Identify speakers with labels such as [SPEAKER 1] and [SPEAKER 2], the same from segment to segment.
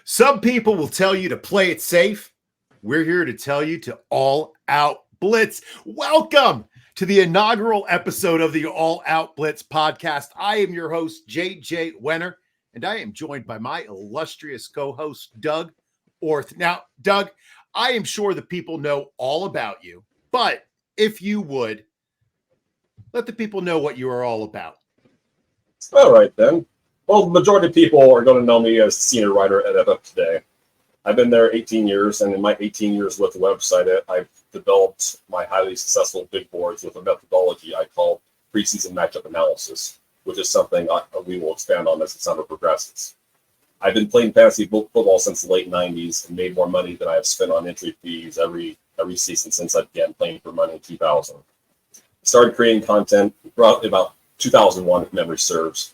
[SPEAKER 1] Some people will tell you to play it safe. We're here to tell you to all out blitz. Welcome to the inaugural episode of the All Out Blitz podcast. I am your host, JJ Wenner, and I am joined by my illustrious co-host, Doug Orth. Now, Doug, I am sure the people know all about you, but if you would, let the people know what you are all about.
[SPEAKER 2] All right, then. Well, the majority of people are going to know me as senior writer at FF Today. I've been there 18 years, and in my 18 years with the website, I've developed my highly successful big boards with a methodology I call preseason matchup analysis, which is something we will expand on as the summer progresses. I've been playing fantasy football since the late 90s and made more money than I have spent on entry fees every season since I began playing for money in 2000. I started creating content about 2001, if memory serves.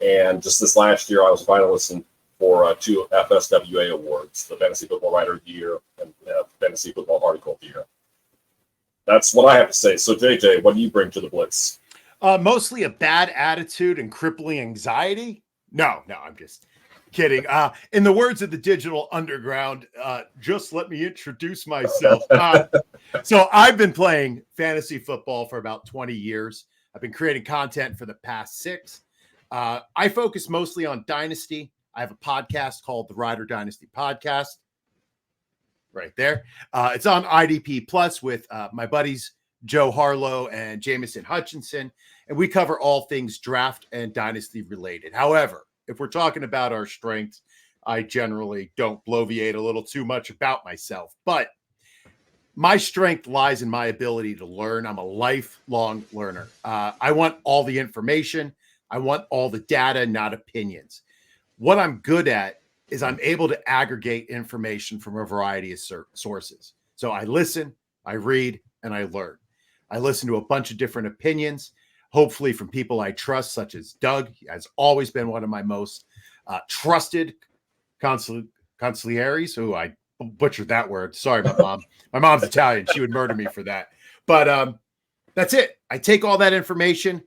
[SPEAKER 2] And just this last year, I was a finalist for 2 FSWA awards, the Fantasy Football Writer of the Year and Fantasy Football Article of the Year. That's what I have to say. So, JJ, what do you bring to the Blitz?
[SPEAKER 1] Mostly a bad attitude and crippling anxiety. No, I'm just kidding. In the words of the Digital Underground, just let me introduce myself. So I've been playing fantasy football for about 20 years. I've been creating content for the past 6. I focus mostly on Dynasty. I have a podcast called the Rider Dynasty Podcast. Right there. It's on IDP Plus with my buddies Joe Harlow and Jamison Hutchinson, and we cover all things draft and dynasty related. However, if we're talking about our strengths, I generally don't bloviate a little too much about myself, but my strength lies in my ability to learn. I'm a lifelong learner. I want all the information. I want all the data, not opinions. What I'm good at is I'm able to aggregate information from a variety of sources. So I listen, I read, and I learn. I listen to a bunch of different opinions, hopefully from people I trust, such as Doug. He has always been one of my most trusted consiglieres. Oh, I butchered that word. Sorry, my mom. My mom's Italian. She would murder me for that. But that's it. I take all that information,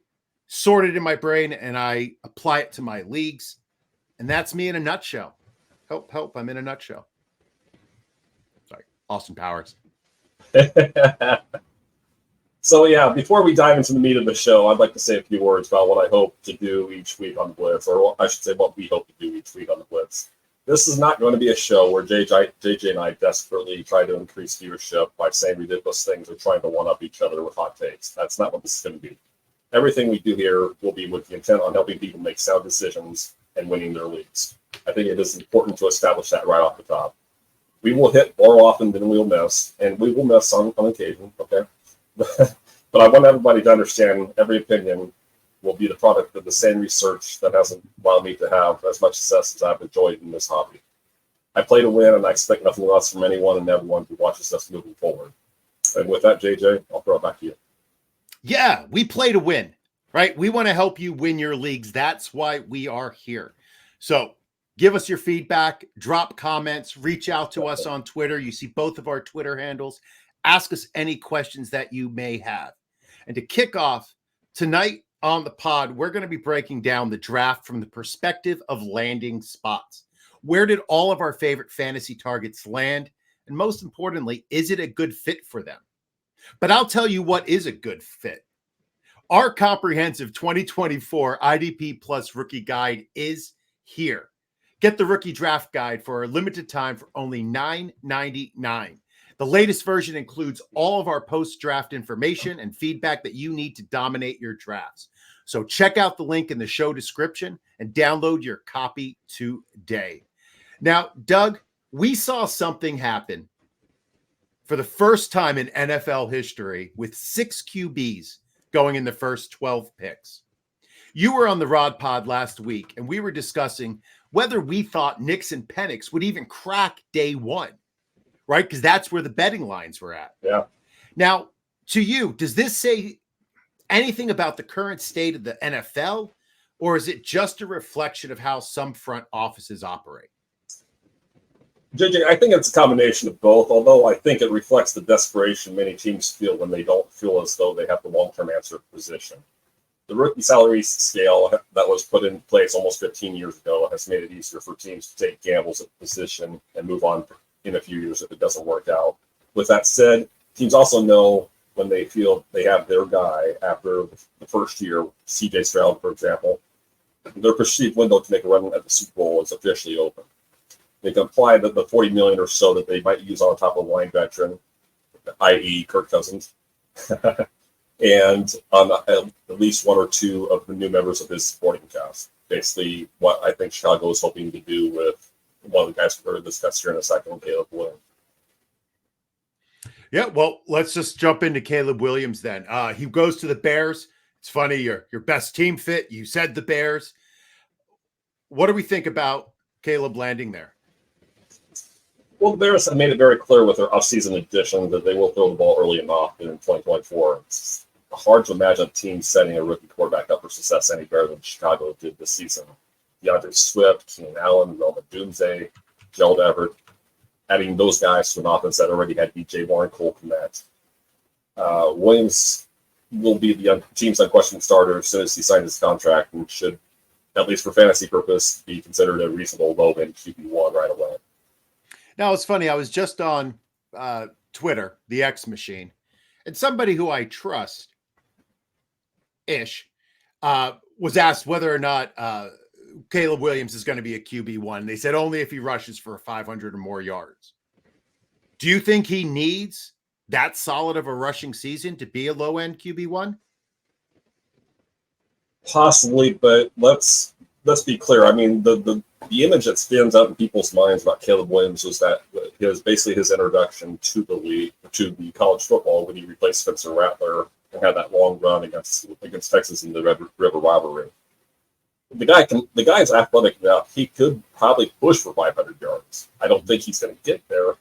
[SPEAKER 1] sort it in my brain, and I apply it to my leagues. And that's me in a nutshell. Help. I'm in a nutshell. Sorry. Austin Powers.
[SPEAKER 2] So, yeah, before we dive into the meat of the show, I'd like to say a few words about what I hope to do each week on the Blitz, or I should say what we hope to do each week on the Blitz. This is not going to be a show where JJ and I desperately try to increase viewership by saying ridiculous things or trying to one-up each other with hot takes. That's not what this is going to be. Everything we do here will be with the intent on helping people make sound decisions and winning their leagues. I think it is important to establish that right off the top. We will hit more often than we'll miss, and we will miss on occasion, okay? But I want everybody to understand every opinion will be the product of the same research that hasn't allowed me to have as much success as I've enjoyed in this hobby. I play to win, and I expect nothing less from anyone and everyone who watches us moving forward. And with that, JJ, I'll throw it back to you.
[SPEAKER 1] Yeah, we play to win, right? We want to help you win your leagues. That's why we are here. So give us your feedback, drop comments, reach out to us on Twitter. You see both of our Twitter handles. Ask us any questions that you may have. And to kick off tonight on the pod, we're going to be breaking down the draft from the perspective of landing spots. Where did all of our favorite fantasy targets land? And most importantly, is it a good fit for them? But I'll tell you what is a good fit. Our comprehensive 2024 IDP Plus rookie guide is here. Get the rookie draft guide for a limited time for only $9.99. The latest version includes all of our post-draft information and feedback that you need to dominate your drafts. So check out the link in the show description and download your copy today. Now, Doug, we saw something happen for the first time in NFL history with 6 QBs going in the first 12 picks. You were on the Rod Pod last week, and we were discussing whether we thought Nix and Penix would even crack day one. Right? Because that's where the betting lines were at.
[SPEAKER 2] Yeah.
[SPEAKER 1] Now, to you, does this say anything about the current state of the NFL, or is it just a reflection of how some front offices operate?
[SPEAKER 2] JJ, I think it's a combination of both, although I think it reflects the desperation many teams feel when they don't feel as though they have the long-term answer position. The rookie salary scale that was put in place almost 15 years ago has made it easier for teams to take gambles at the position and move on in a few years if it doesn't work out. With that said, teams also know when they feel they have their guy after the first year, CJ Stroud, for example, their perceived window to make a run at the Super Bowl is officially open. They can apply the $40 million or so that they might use on top of a line veteran, i.e. Kirk Cousins, and on at least one or two of the new members of his supporting cast. Basically, what I think Chicago is hoping to do with one of the guys we're going to discuss here in a second, Caleb Williams.
[SPEAKER 1] Yeah, well, let's just jump into Caleb Williams then. He goes to the Bears. It's funny, your best team fit. You said the Bears. What do we think about Caleb landing there?
[SPEAKER 2] Well, the Bears have made it very clear with their offseason addition that they will throw the ball early and often in 2024. It's hard to imagine a team setting a rookie quarterback up for success any better than Chicago did this season. DeAndre Swift, Keenan Allen, Roma Dunze, Gerald Everett, adding those guys to an offense that already had DJ Warren, Cole Kmet. Williams will be the team's unquestioned starter as soon as he signs his contract and should, at least for fantasy purpose, be considered a reasonable low-end QB1 right away.
[SPEAKER 1] Now, it's funny. I was just on Twitter, the X machine, and somebody who I trust-ish was asked whether or not Caleb Williams is going to be a QB1. They said only if he rushes for 500 or more yards. Do you think he needs that solid of a rushing season to be a low-end QB1?
[SPEAKER 2] Possibly, but let's be clear. I mean, the image that stands out in people's minds about Caleb Williams was that basically his introduction to the league, to the college football, when he replaced Spencer Rattler and had that long run against Texas in the Red River rivalry. The guy's athletic enough. He could probably push for 500 yards. I don't think he's going to get there,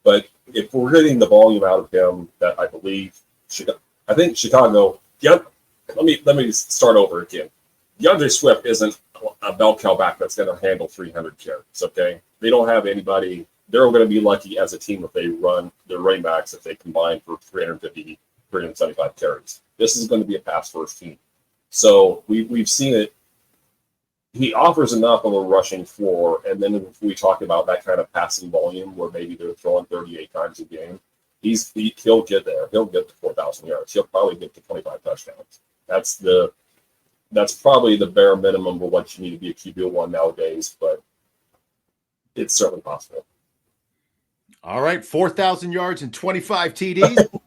[SPEAKER 2] but if we're getting the volume out of him that I believe, I think Chicago. Yeah, let me start over again. DeAndre Swift isn't a bell cow back that's going to handle 300 carries. Okay, they don't have anybody. They're going to be lucky as a team if they run their running backs if they combine for 350, 375 carries. This is going to be a pass first team. So we've seen it. He offers enough of a rushing floor, and then if we talk about that kind of passing volume where maybe they're throwing 38 times a game, he'll get there. He'll get to 4,000 yards. He'll probably get to 25 touchdowns. That's probably the bare minimum of what you need to be a QB1 nowadays, but it's certainly possible.
[SPEAKER 1] All right, 4,000 yards and 25 TDs.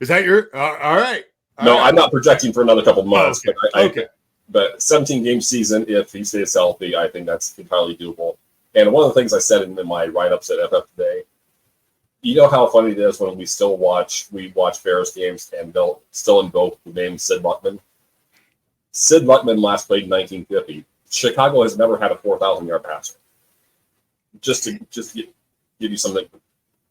[SPEAKER 1] Is that your? All right.
[SPEAKER 2] No, I'm not projecting for another couple months.
[SPEAKER 1] Okay.
[SPEAKER 2] But okay. But 17-game season, if he stays healthy, I think that's entirely doable. And one of the things I said in my write-ups at FF today, you know how funny it is when we watch Bears games and they'll still invoke the name Sid Luckman. Sid Luckman last played in 1950. Chicago has never had a 4,000-yard passer. Just to give you something.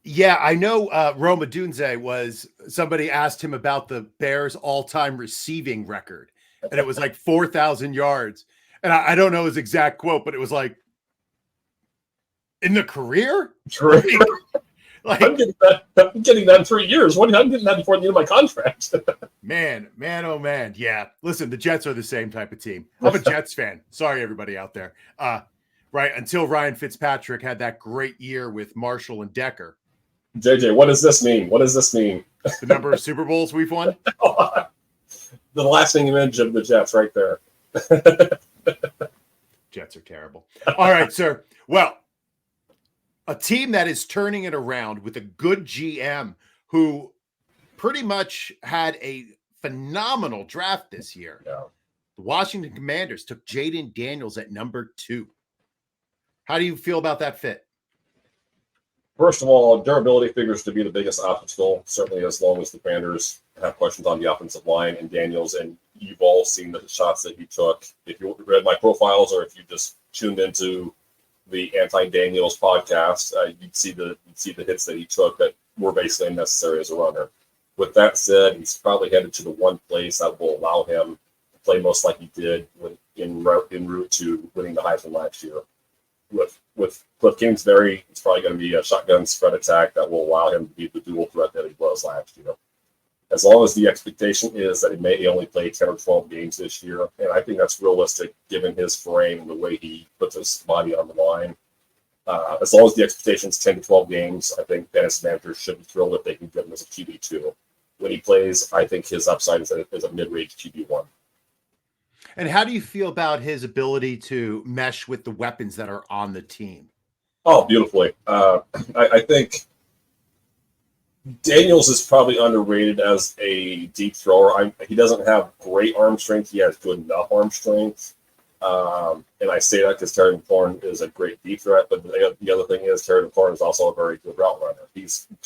[SPEAKER 1] Yeah, I know Roma Dunze was, somebody asked him about the Bears' all-time receiving record, and it was like 4,000 yards. And I don't know his exact quote, but it was like, in the career? Like, I'm
[SPEAKER 2] getting that in 3 years. I'm getting that before the end of my contract.
[SPEAKER 1] man, oh man. Yeah. Listen, the Jets are the same type of team. I'm a Jets fan. Sorry, everybody out there. Right. Until Ryan Fitzpatrick had that great year with Marshall and Decker.
[SPEAKER 2] JJ, what does this mean?
[SPEAKER 1] The number of Super Bowls we've won?
[SPEAKER 2] The lasting image of the Jets right there.
[SPEAKER 1] Jets are terrible. All right, sir. Well, a team that is turning it around with a good GM who pretty much had a phenomenal draft this year.
[SPEAKER 2] Yeah.
[SPEAKER 1] The Washington Commanders took Jayden Daniels at number 2. How do you feel about that fit?
[SPEAKER 2] First of all, durability figures to be the biggest obstacle, certainly as long as the Commanders have questions on the offensive line and Daniels, and you've all seen the shots that he took. If you read my profiles or if you just tuned into the Anti-Daniels podcast, you'd see the hits that he took that were basically unnecessary as a runner. With that said, he's probably headed to the one place that will allow him to play most like he did en route to winning the Heisman last year. With Cliff Kingsbury, it's probably going to be a shotgun spread attack that will allow him to be the dual threat that he was last year. as long as the expectation is that he may only play 10 or 12 games this year, and I think that's realistic given his frame and the way he puts his body on the line. As long as the expectation is 10 to 12 games, I think fantasy managers should be thrilled if they can get him as a QB2. When he plays, I think his upside is a mid-range QB1.
[SPEAKER 1] And how do you feel about his ability to mesh with the weapons that are on the team?
[SPEAKER 2] Oh, beautifully. I think Daniels is probably underrated as a deep thrower. He doesn't have great arm strength. He has good enough arm strength. And I say that because Terry McLaurin is a great deep threat, but the other thing is Terry McLaurin is also a very good route runner.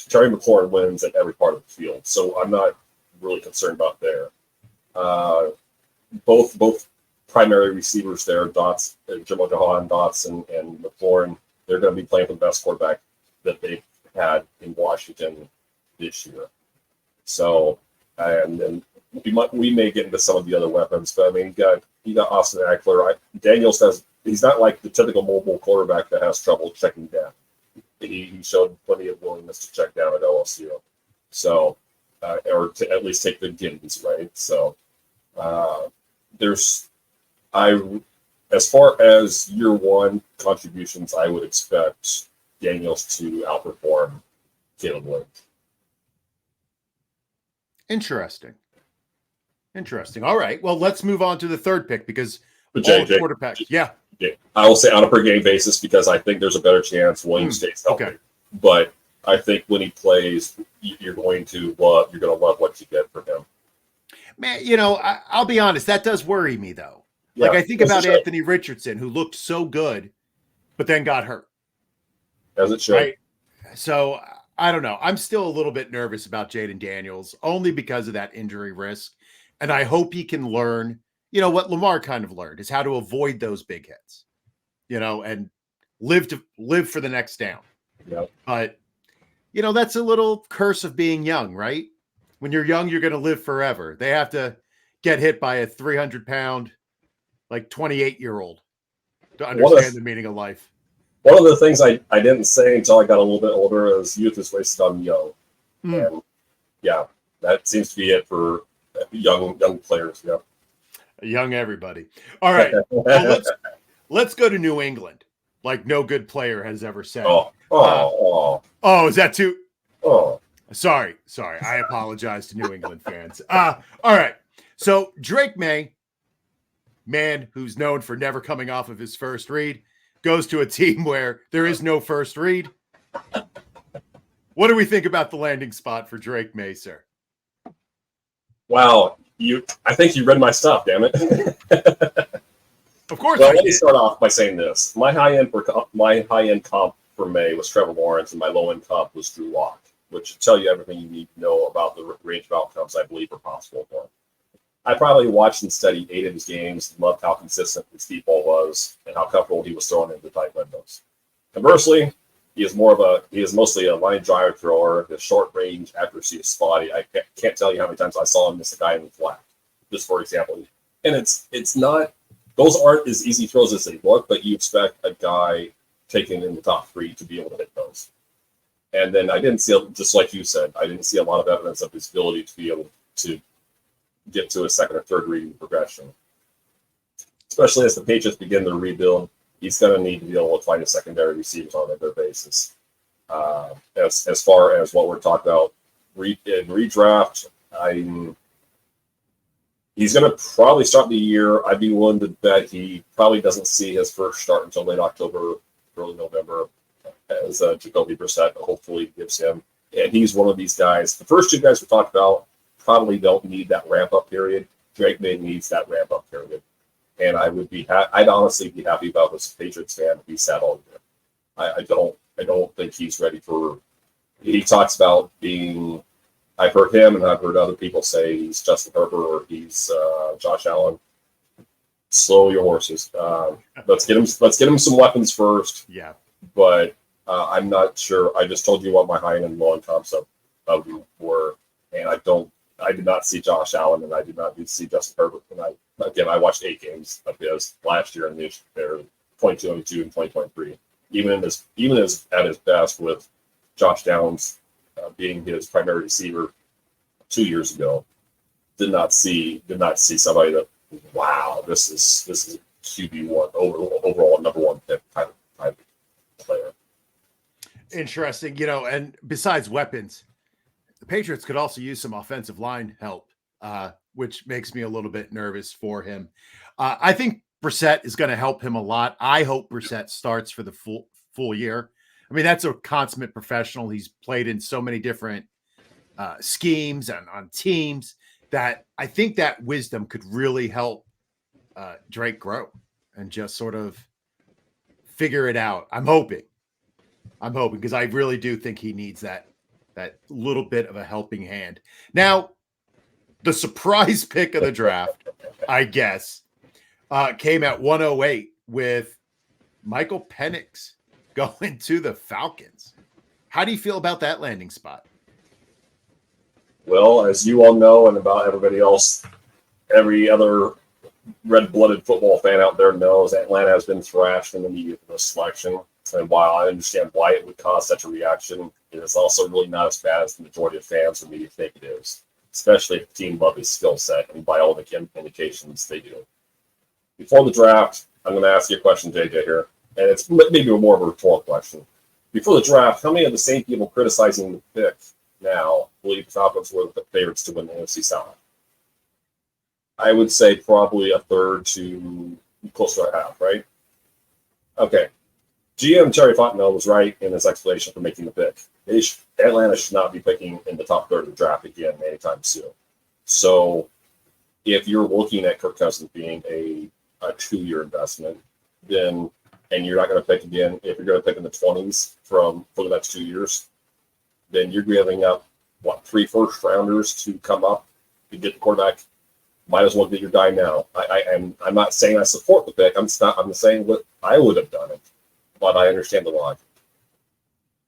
[SPEAKER 2] Terry McLaurin wins at every part of the field, so I'm not really concerned about there. Both primary receivers there, Jonathon, Dots, and McLaurin, they're going to be playing for the best quarterback that they've had in Washington this year. So, and then we may get into some of the other weapons, but I mean, you got Austin Eckler. Daniels he's not like the typical mobile quarterback that has trouble checking down. He showed plenty of willingness to check down at OSU. So, or to at least take the gains, right? So, as far as year one contributions, I would expect Daniels to outperform Caleb Lloyd.
[SPEAKER 1] Interesting. All right. Well, let's move on to the third pick because quarterbacks. Yeah.
[SPEAKER 2] I will say on a per game basis because I think there's a better chance Williams stays healthy. Okay. But I think when he plays, you're going to love what you get from him.
[SPEAKER 1] Man, I'll be honest, that does worry me though. Yeah, like I think about Anthony Richardson, who looked so good, but then got hurt.
[SPEAKER 2] As it should.
[SPEAKER 1] Right? So I don't know. I'm still a little bit nervous about Jayden Daniels, only because of that injury risk. And I hope he can learn, what Lamar kind of learned is how to avoid those big hits, and live for the next down.
[SPEAKER 2] Yep.
[SPEAKER 1] But, that's a little curse of being young, right? When you're young, you're going to live forever. They have to get hit by a 300-pound, 28-year-old to understand the meaning of life.
[SPEAKER 2] One of the things I didn't say until I got a little bit older is youth is wasted on young. And yeah, that seems to be it for young players. Yeah.
[SPEAKER 1] Young everybody. All right. Well, let's go to New England. Like no good player has ever said.
[SPEAKER 2] Oh,
[SPEAKER 1] is that too?
[SPEAKER 2] Oh.
[SPEAKER 1] Sorry. I apologize to New England fans. All right. So Drake Maye, man who's known for never coming off of his first read, goes to a team where there is no first read. What do we think about the landing spot for Drake Maye, sir?
[SPEAKER 2] Wow, I think you read my stuff, damn it.
[SPEAKER 1] Of course.
[SPEAKER 2] Well, let me start off by saying this. My high-end comp for Maye was Trevor Lawrence, and my low-end comp was Drew Lock, which should tell you everything you need to know about the range of outcomes I believe are possible for him. I probably watched and studied 8 of his games, loved how consistent his deep ball was, and how comfortable he was throwing into tight windows. Conversely, he is mostly a line drive thrower. His short range accuracy is spotty. I can't tell you how many times I saw him miss a guy in the flat, just for example. And it's not; those aren't as easy throws as they look, but you expect a guy taken in the top 3 to be able to hit those. And then I didn't see, just like you said, I didn't see a lot of evidence of his ability to be able to get to a second or third reading progression. Especially as the Patriots begin their rebuild, he's going to need to be able to find a secondary receivers on a regular basis. As far as what we're talking about in redraft, he's going to probably start the year. I'd be willing to bet he probably doesn't see his first start until late October, early November, as Jacoby Brissett hopefully gives him. And he's one of these guys. The first 2 guys we talked about probably don't need that ramp-up period. Drake Maye needs that ramp-up period. And I'd honestly be happy about this Patriots fan if he sat all year. I don't think he's ready for. He talks about being. I've heard him and I've heard other people say he's Justin Herbert or he's Josh Allen. Slow your horses. Let's get him some weapons first.
[SPEAKER 1] Yeah.
[SPEAKER 2] But I'm not sure. I just told you what my high end and low end comps of were, and I did not see Josh Allen, and I did not see Justin Herbert. And I watched 8 games of his last year and this year, 2022 and 2023. Even at his best, with Josh Downs being his primary receiver, 2 years ago, did not see somebody that, wow, this is QB1 overall number one pick type of player.
[SPEAKER 1] Interesting, and besides weapons, the Patriots could also use some offensive line help, which makes me a little bit nervous for him. I think Brissett is going to help him a lot. I hope Brissett starts for the full year. I mean, that's a consummate professional. He's played in so many different schemes and on teams that I think that wisdom could really help Drake grow and just sort of figure it out. I'm hoping because I really do think he needs that little bit of a helping hand. Now, the surprise pick of the draft, I guess, came at 108 with Michael Penix going to the Falcons. How do you feel about that landing spot?
[SPEAKER 2] Well, as you all know, and about everybody else, every other red-blooded football fan out there knows, Atlanta has been thrashed in the media for this selection. And while I understand why it would cause such a reaction, it is also really not as bad as the majority of fans or media think it is, especially if the team love his skill set, and by all the indications they do. Before the draft, I'm going to ask you a question, JJ, here, and it's maybe more of a rhetorical question. Before the draft, how many of the same people criticizing the pick now believe the Falcons were the favorites to win the NFC South? I would say probably a third to close to a half, right? Okay. GM Terry Fontenot was right in his explanation for making the pick. Atlanta should not be picking in the top third of the draft again anytime soon. So if you're looking at Kirk Cousins being a 2-year investment, then and you're not going to pick again, if you're going to pick in the 20s for the next 2 years, then you're giving up, 3 first-rounders to come up to get the quarterback. Might as well get your guy now. I'm not saying I support the pick. I'm saying what I would have done it, but I understand the logic.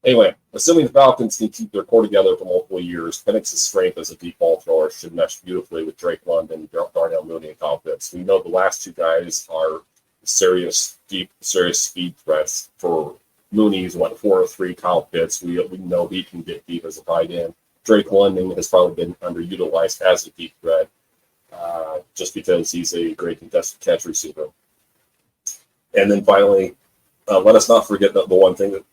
[SPEAKER 2] Anyway, assuming the Falcons can keep their core together for multiple years, Penix's strength as a deep ball thrower should mesh beautifully with Drake London, Darnell Mooney, and Kyle Pitts. We know the last two guys are serious speed threats. For Mooney's 4-3, Kyle Pitts, we know he can get deep as a tight end. Drake London has probably been underutilized as a deep threat, just because he's a great contested catch receiver. And then finally, let us not forget that the one thing that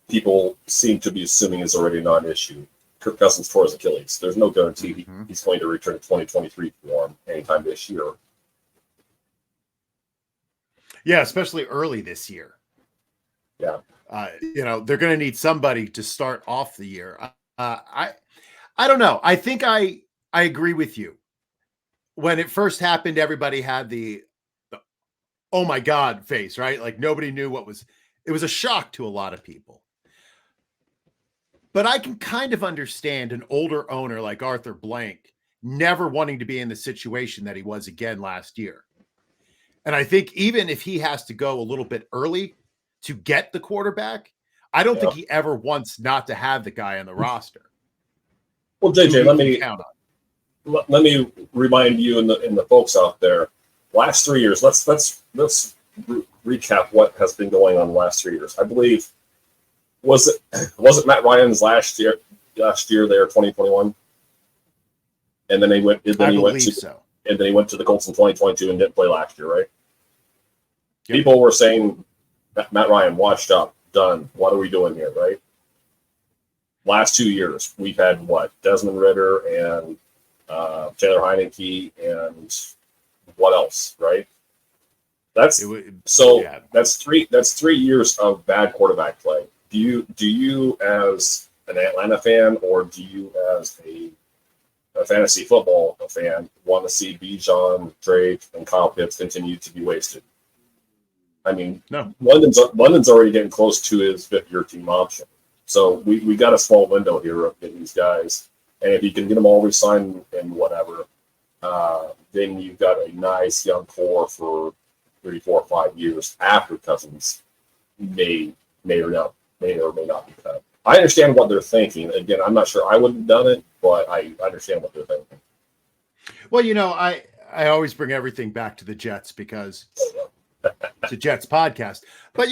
[SPEAKER 2] people seem to be assuming is already a non-issue. Kirk Cousins tore his Achilles. There's no guarantee he's going to return to 2023 form anytime this year.
[SPEAKER 1] Yeah, especially early this year.
[SPEAKER 2] Yeah.
[SPEAKER 1] They're going to need somebody to start off the year. I don't know. I think I agree with you. When it first happened, everybody had the oh my God face, right? Like nobody knew it was a shock to a lot of people. But I can kind of understand an older owner like Arthur Blank never wanting to be in the situation that he was again last year. And I think even if he has to go a little bit early to get the quarterback, I don't think he ever wants not to have the guy on the roster.
[SPEAKER 2] Well, JJ, let me remind you and the folks out there. Last 3 years, let's recap what has been going on the last 3 years. I believe was it Matt Ryan's last year there 2021, and then he went to the Colts in 2022 and didn't play last year, right? Yep. People were saying Matt Ryan washed up, done. What are we doing here, right? Last 2 years, we've had Desmond Ridder and Taylor Heineke and what else, right? That's 3 years of bad quarterback play. Do you as an Atlanta fan, or do you as a fantasy football fan want to see Bijan, Drake, and Kyle Pitts continue to be wasted? I mean,
[SPEAKER 1] no.
[SPEAKER 2] London's already getting close to his fifth-year team option, so we got a small window here of getting these guys, and if you can get them all re-signed and whatever, then you've got a nice young core for 3, 4, 5 years after Cousins may or may not be cut. I understand what they're thinking. Again, I'm not sure I would have done it, but I understand what they're thinking.
[SPEAKER 1] Well, I always bring everything back to the Jets because it's a Jets podcast. But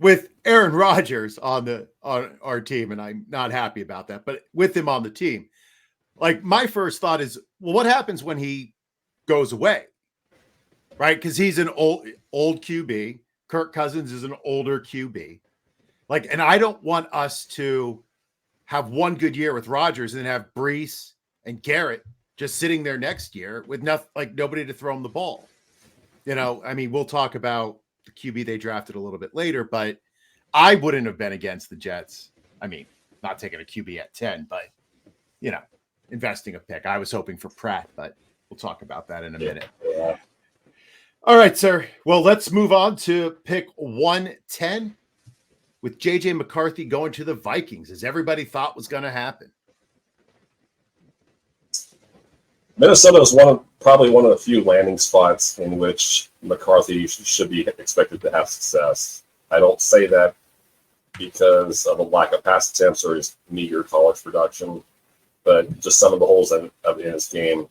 [SPEAKER 1] with Aaron Rodgers on our team, and I'm not happy about that, but with him on the team, like my first thought is, well, what happens when he goes away? Right? Because he's an old QB. Kirk Cousins is an older QB. Like, and I don't want us to have one good year with Rodgers and then have Brees and Garrett just sitting there next year with nothing, like nobody to throw him the ball. You know, I mean, we'll talk about the QB they drafted a little bit later, but I wouldn't have been against the Jets. I mean, not taking a QB at 10, but, you know, investing a pick. I was hoping for Pratt, but we'll talk about that in a minute.
[SPEAKER 2] Yeah.
[SPEAKER 1] All right, sir. Well, let's move on to pick 110 with J.J. McCarthy going to the Vikings, as everybody thought was going to happen.
[SPEAKER 2] Minnesota is probably one of the few landing spots in which McCarthy should be expected to have success. I don't say that because of a lack of pass attempts or his meager college production, but just some of the holes in his game,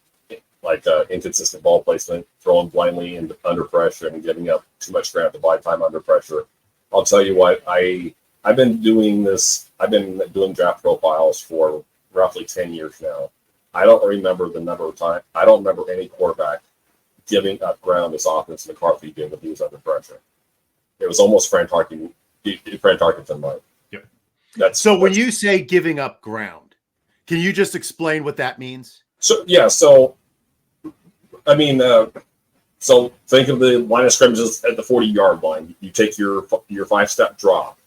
[SPEAKER 2] like inconsistent ball placement, throwing blindly and under pressure and giving up too much ground to buy time under pressure. I'll tell you what, I've been doing this. I've been doing draft profiles for roughly 10 years now. I don't remember the number of times. I don't remember any quarterback giving up ground as often as McCarthy did when he was under pressure. It was almost Fran Tarkenton like.
[SPEAKER 1] Yep. So when you say giving up ground, can you just explain what that means?
[SPEAKER 2] So yeah, so I mean, so think of the line of scrimmages at the 40-yard line. You take your 5-step drop.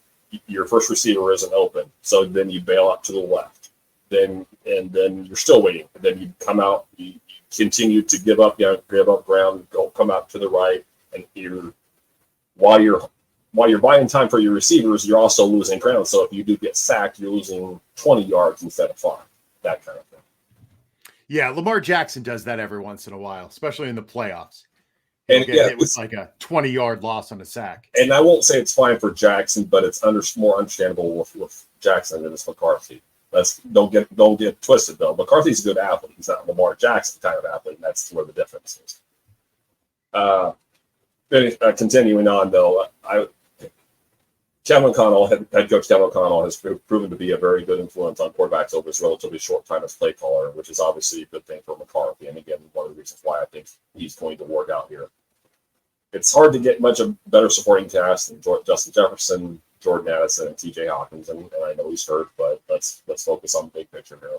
[SPEAKER 2] Your first receiver isn't open, so then you bail out to the left. Then you're still waiting. Then you come out. You continue to give up ground. Come out to the right, and while you're buying time for your receivers, you're also losing ground. So if you do get sacked, you're losing 20 yards instead of 5. That kind of thing.
[SPEAKER 1] Yeah, Lamar Jackson does that every once in a while, especially in the playoffs.
[SPEAKER 2] And yeah,
[SPEAKER 1] it was like a 20-yard loss on a sack.
[SPEAKER 2] And I won't say it's fine for Jackson, but it's more understandable with Jackson than it's McCarthy. Don't get twisted though. McCarthy's a good athlete. He's not Lamar Jackson kind of athlete, and that's where the difference is. Continuing on though, Kevin O'Connell, head coach Kevin O'Connell, has proven to be a very good influence on quarterbacks over his relatively short time as play caller, which is obviously a good thing for McCarthy. And again, one of the reasons why I think he's going to work out here. It's hard to get much of better supporting cast than Justin Jefferson, Jordan Addison, and T.J. Hawkins, and I know he's hurt, but let's focus on the big picture here.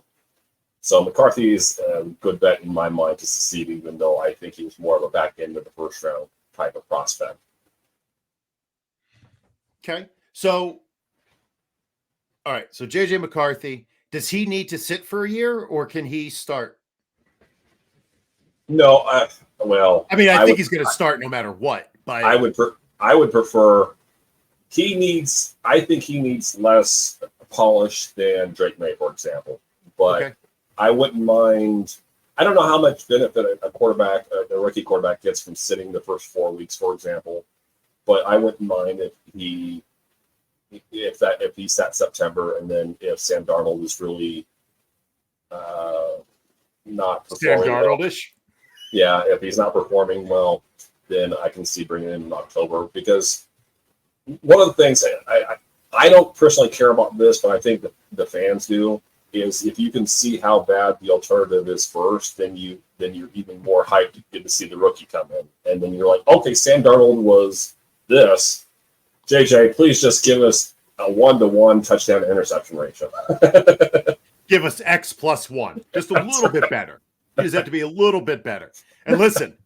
[SPEAKER 2] So McCarthy is a good bet in my mind to succeed, even though I think he was more of a back end of the first round type of prospect.
[SPEAKER 1] Okay, so all right, so J.J. McCarthy, does he need to sit for a year, or can he start?
[SPEAKER 2] No, well,
[SPEAKER 1] I mean, I think he's going to start no matter what. But
[SPEAKER 2] I would prefer. I think he needs less polish than Drake Maye, for example. But okay. I wouldn't mind. I don't know how much benefit a rookie quarterback gets from sitting the first 4 weeks, for example. But I wouldn't mind if he sat September, and then if Sam Darnold was really not performing.
[SPEAKER 1] Sam Darnold-ish?
[SPEAKER 2] Yeah, if he's not performing well, then I can see bringing him in October, because one of the things I don't personally care about this, but I think the fans do, is if you can see how bad the alternative is first, then you're even more hyped to get to see the rookie come in. And then you're like, okay, Sam Darnold was this. JJ, please just give us a 1-to-1 touchdown to interception ratio.
[SPEAKER 1] Give us X plus 1. Just a little bit better. You just have to be a little bit better. And listen,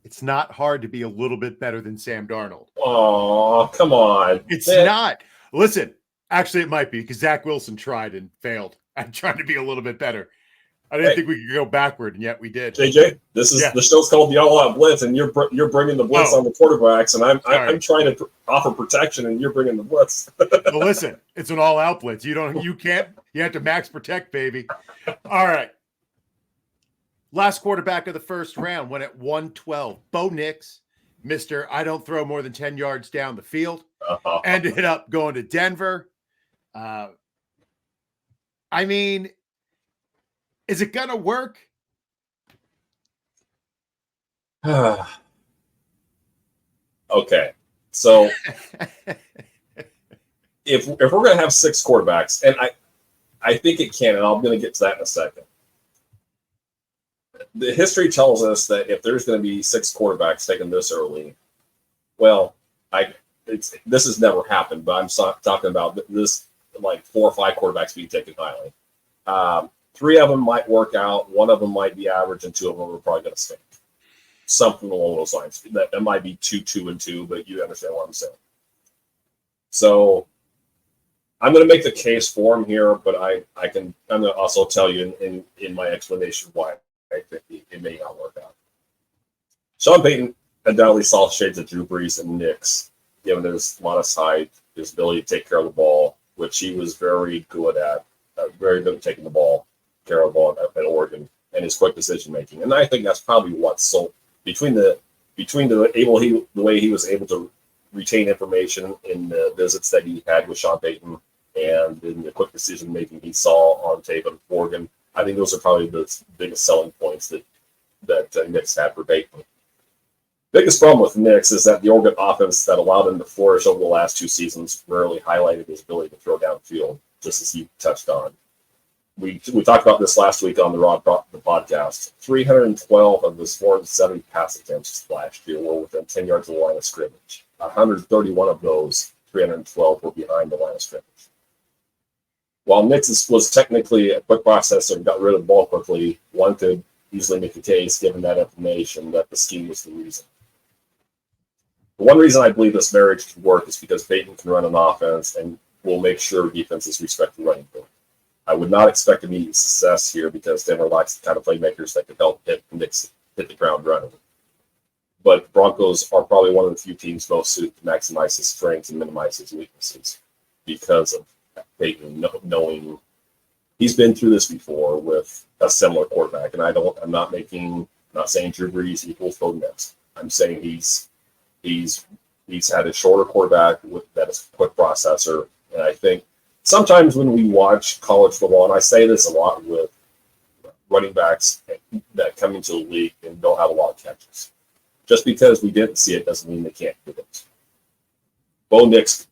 [SPEAKER 1] it's not hard to be a little bit better than Sam Darnold.
[SPEAKER 2] Oh, come on.
[SPEAKER 1] It's not. Listen, actually, it might be, because Zach Wilson tried and failed. I'm trying to be a little bit better. I didn't think we could go backward, and yet we did.
[SPEAKER 2] JJ, the show's called the All Out Blitz, and you're bringing the blitz on the quarterbacks, and I'm trying to offer protection, and you're bringing the blitz.
[SPEAKER 1] Well, listen, it's an All Out Blitz. You have to max protect, baby. All right. Last quarterback of the first round went at 112. Bo Nix, Mr. I don't throw more than 10 yards down the field. Ended up going to Denver. I mean, is it going to work?
[SPEAKER 2] Okay. So if we're going to have 6 quarterbacks, and I think it can, and I'm going to get to that in a second. the history tells us that if there's going to be 6 quarterbacks taken this early, well, this has never happened, but I'm talking about this, like 4 or 5 quarterbacks being taken highly. 3 of them might work out, 1 of them might be average, and 2 of them are probably going to stink. Something along those lines. That might be 2, 2, and 2, but you understand what I'm saying. So I'm going to make the case for him here, but I'm going to also tell you in my explanation why I think it may not work out. Sean Payton undoubtedly saw shades of Drew Brees and Nix, given his modest height, his ability to take care of the ball, which he was very good at taking the ball, care of the ball at Oregon, and his quick decision making. And I think that's probably what sold between the way he was able to retain information in the visits that he had with Sean Payton and in the quick decision making he saw on tape of Oregon. I think those are probably the biggest selling points that Nix had for Payton. Biggest problem with Nix is that the Oregon offense that allowed him to flourish over the last 2 seasons rarely highlighted his ability to throw downfield, just as you touched on. We talked about this last week on the podcast. 312 of his 470 pass attempts last year were within 10 yards of the line of scrimmage. 131 of those 312 were behind the line of scrimmage. While Nix was technically a quick processor and got rid of the ball quickly, one could easily make a case, given that information, that the scheme was the reason. The one reason I believe this marriage could work is because Payton can run an offense and will make sure defenses respect the running game. I would not expect immediate success here because Denver lacks the kind of playmakers that could help Nix hit the ground running. But Broncos are probably one of the few teams most suited to maximize his strengths and minimize his weaknesses because of Payton knowing he's been through this before with a similar quarterback. And I'm not saying Drew Brees equals Bo Nix. I'm saying he's had a shorter quarterback that is a quick processor. And I think sometimes when we watch college football, and I say this a lot with running backs that come into the league and don't have a lot of catches. Just because we didn't see it doesn't mean they can't do it. Bo Nix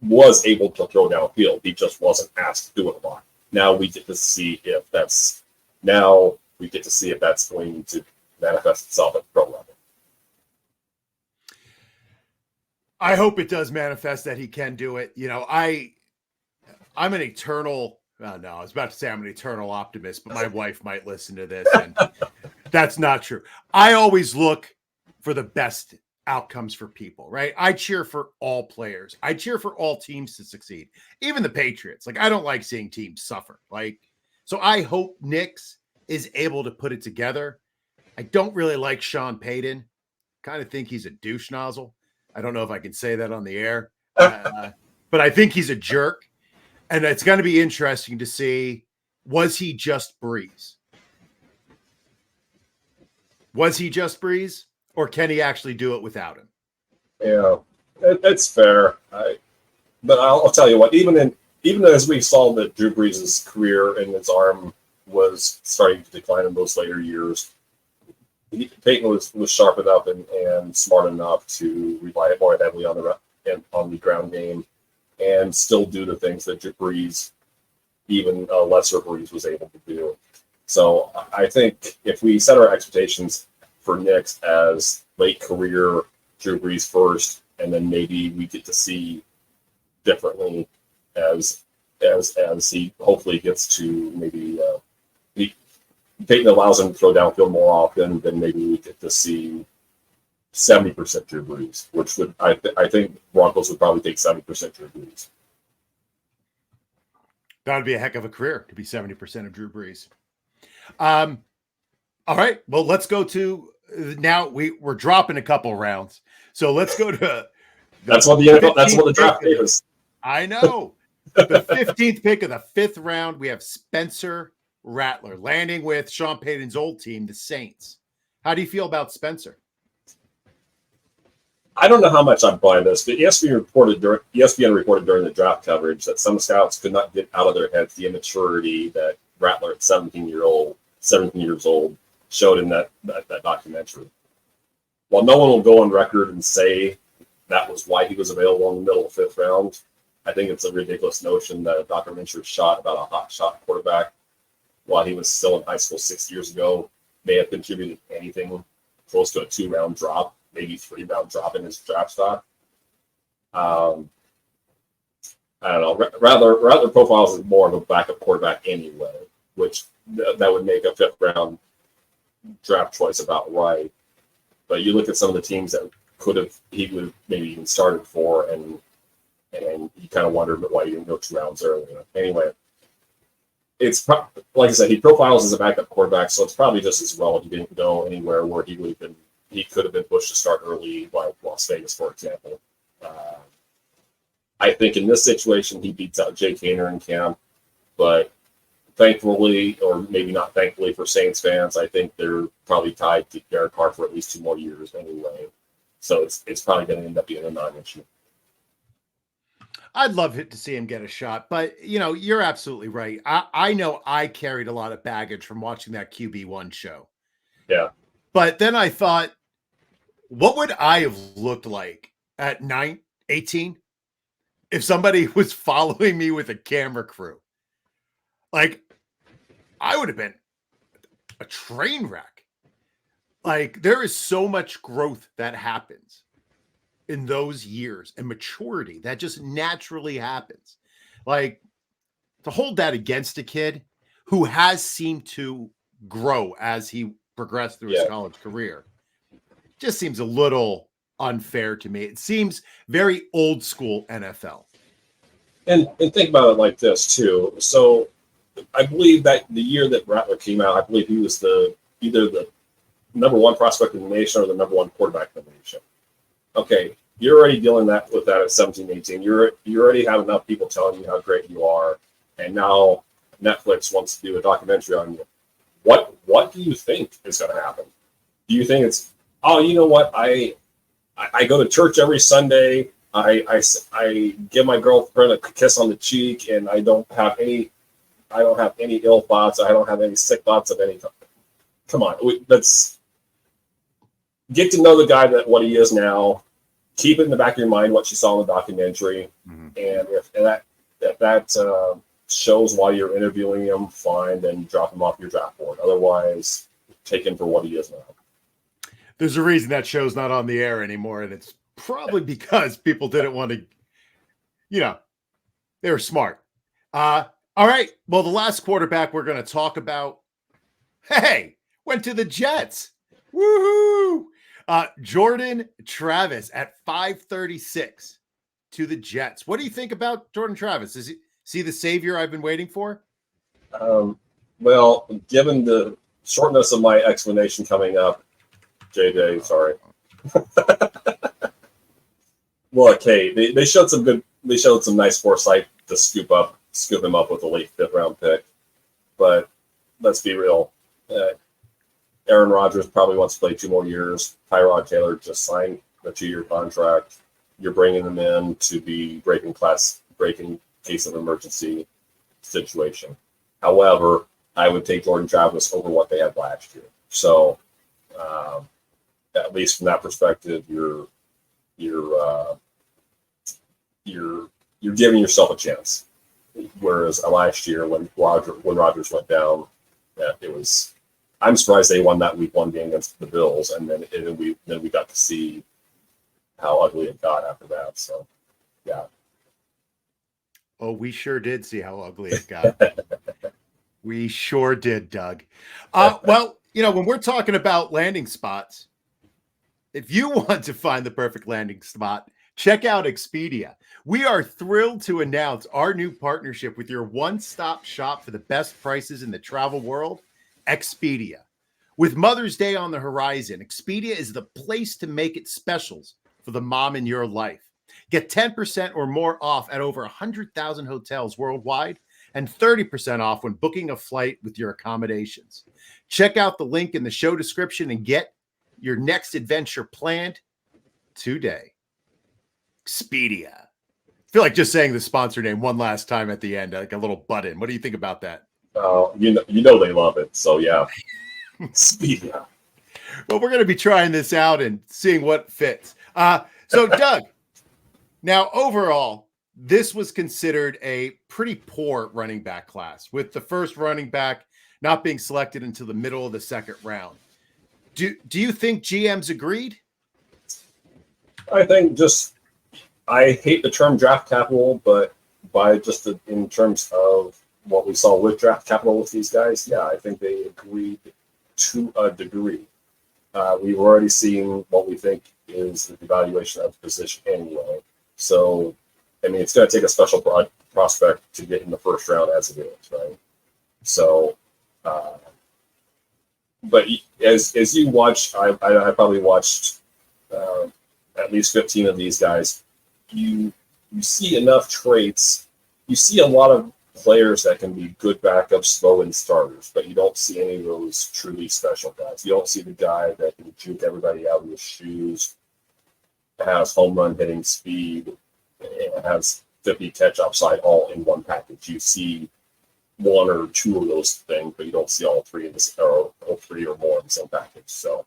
[SPEAKER 2] was able to throw downfield. He just wasn't asked to do it a lot. Now we get to see if that's going to manifest itself at the pro level.
[SPEAKER 1] I hope it does manifest that he can do it. You know, I'm an eternal, I was about to say I'm an eternal optimist, but my wife might listen to this, and that's not true. I always look for the best outcomes for people, right? I cheer for all players. I cheer for all teams to succeed, even the Patriots. Like, I don't like seeing teams suffer. So I hope Nix is able to put it together. I don't really like Sean Payton. Kind of think he's a douche nozzle. I don't know if I can say that on the air, but I think he's a jerk. And it's going to be interesting to see, was he just Brees? Was he just Brees? Or can he actually do it without him?
[SPEAKER 2] Yeah, it's fair. But I'll tell you what, even as we saw that Drew Brees' career and his arm was starting to decline in those later years, Payton was sharp enough and smart enough to rely more heavily on the ground game and still do the things that Brees, even a lesser Brees, was able to do. So I think if we set our expectations for Nix as late career Drew Brees first, and then maybe we get to see differently as he hopefully gets to maybe Payton allows him to throw downfield more often, then maybe we get to see 70% Drew Brees, which would I think Broncos would probably take 70% Drew Brees.
[SPEAKER 1] That would be a heck of a career to be 70% of Drew Brees. All right, well, let's go to now. We're dropping a couple rounds, so let's go to
[SPEAKER 2] that's what the draft is.
[SPEAKER 1] I know. The 15th pick of the 5th round, we have Spencer Rattler landing with Sean Payton's old team, the Saints. How do you feel about Spencer?
[SPEAKER 2] I don't know how much I'm buying this, but ESPN reported during the draft coverage that some scouts could not get out of their heads the immaturity that Rattler at 17 years old showed in that documentary. While no one will go on record and say that was why he was available in the middle of the 5th round, I think it's a ridiculous notion that a documentary shot about a hot shot quarterback while he was still in high school 6 years ago may have contributed anything close to a 2-round drop, maybe 3-round drop in his draft stock. I don't know. Rattler profiles is more of a backup quarterback anyway, which that would make a 5th-round draft choice about right. But you look at some of the teams that he would have maybe even started for, and you kind of wonder why you didn't go 2 rounds earlier. Anyway, it's like I said, he profiles as a backup quarterback, so it's probably just as well if he didn't go anywhere where he could have been pushed to start early, like Las Vegas, for example. I think in this situation he beats out Jake Haener in camp, but thankfully, or maybe not thankfully for Saints fans, I think they're probably tied to Derek Carr for at least 2 more years anyway. So it's probably going to end up being a non-issue.
[SPEAKER 1] I'd love it to see him get a shot, but you're absolutely right. I know I carried a lot of baggage from watching that QB1 show.
[SPEAKER 2] Yeah.
[SPEAKER 1] But then I thought, what would I have looked like at 18 if somebody was following me with a camera crew? Like, I would have been a train wreck. Like, there is so much growth that happens in those years and maturity that just naturally happens. Like, to hold that against a kid who has seemed to grow as he progressed through his college career just seems a little unfair to me. It seems very old school NFL.
[SPEAKER 2] And think about it like this too. So I believe that the year that Rattler came out, I believe he was either the number 1 prospect in the nation or the number 1 quarterback in the nation. Okay, you're already dealing with that at 17, 18. You already have enough people telling you how great you are, and now Netflix wants to do a documentary on you. What do you think is going to happen? Do you think it's, oh, you know what? I go to church every Sunday. I give my girlfriend a kiss on the cheek, and I don't have any ill thoughts. I don't have any sick thoughts of any kind. Come on, let's get to know the guy what he is now. Keep it in the back of your mind what you saw in the documentary, and if that shows while you're interviewing him, fine, then drop him off your draft board. Otherwise, take him for what he is now.
[SPEAKER 1] There's a reason that show's not on the air anymore, and it's probably because people didn't want to, they were smart. All right. Well, the last quarterback we're going to talk about, went to the Jets. Woohoo! Jordan Travis at 536 to the Jets. What do you think about Jordan Travis? Is he the savior I've been waiting for?
[SPEAKER 2] Well, given the shortness of my explanation coming up, JJ, sorry. Look, hey, they showed some nice foresight to scoop him up with a late 5th-round pick. But let's be real. Aaron Rodgers probably wants to play 2 more years. Tyrod Taylor just signed a 2-year contract. You're bringing them in to be breaking case of emergency situation. However, I would take Jordan Travis over what they had last year. So, at least from that perspective, you're giving yourself a chance. Whereas last year, when Rodgers went down, I'm surprised they won that Week 1 game against the Bills, and then we got to see how ugly it got after that. So, yeah.
[SPEAKER 1] Oh, we sure did see how ugly it got. We sure did, Doug. Well, when we're talking about landing spots, if you want to find the perfect landing spot, check out Expedia. We are thrilled to announce our new partnership with your one-stop shop for the best prices in the travel world, Expedia. With Mother's Day on the horizon, Expedia is the place to make it specials for the mom in your life. Get 10% or more off at over 100,000 hotels worldwide and 30% off when booking a flight with your accommodations. Check out the link in the show description and get your next adventure planned today. Expedia. I feel like just saying the sponsor name one last time at the end, like a little button. What do you think about that?
[SPEAKER 2] You know they love it. So yeah, Expedia.
[SPEAKER 1] Well, we're going to be trying this out and seeing what fits. So Doug, now overall, this was considered a pretty poor running back class, with the first running back not being selected until the middle of the second round. Do you think GMs agreed?
[SPEAKER 2] I think I hate the term draft capital, but in terms of what we saw with draft capital with these guys, yeah, I think they agreed to a degree. We've already seen what we think is the evaluation of the position anyway. So, I mean, it's going to take a special prospect to get in the first round as it is, right? So, but as you watch, I probably watched at least 15 of these guys. You see enough traits. You see a lot of players that can be good backups, slow-in starters, but you don't see any of those truly special guys. You don't see the guy that can juke everybody out of his shoes, has home run hitting speed, and has 50 catch upside all in one package. You see one or two of those things, but you don't see all three or three or more in the same package. So,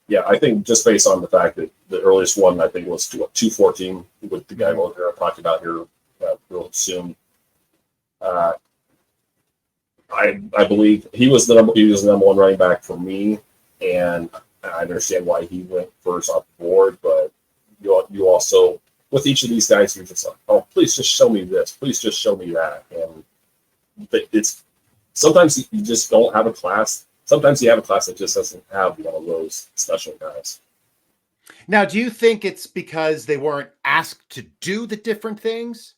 [SPEAKER 2] yeah, I think just based on the fact that the earliest one I think was 214 with the guy we're going to talk about here real soon. I believe he was the number one running back for me, and I understand why he went first off the board. But you also, with each of these guys, you're just like, oh, please just show me this, please just show me that, and it's sometimes you just don't have a class. Sometimes you have a class that just doesn't have one of those special guys.
[SPEAKER 1] Now, do you think it's because they weren't asked to do the different things,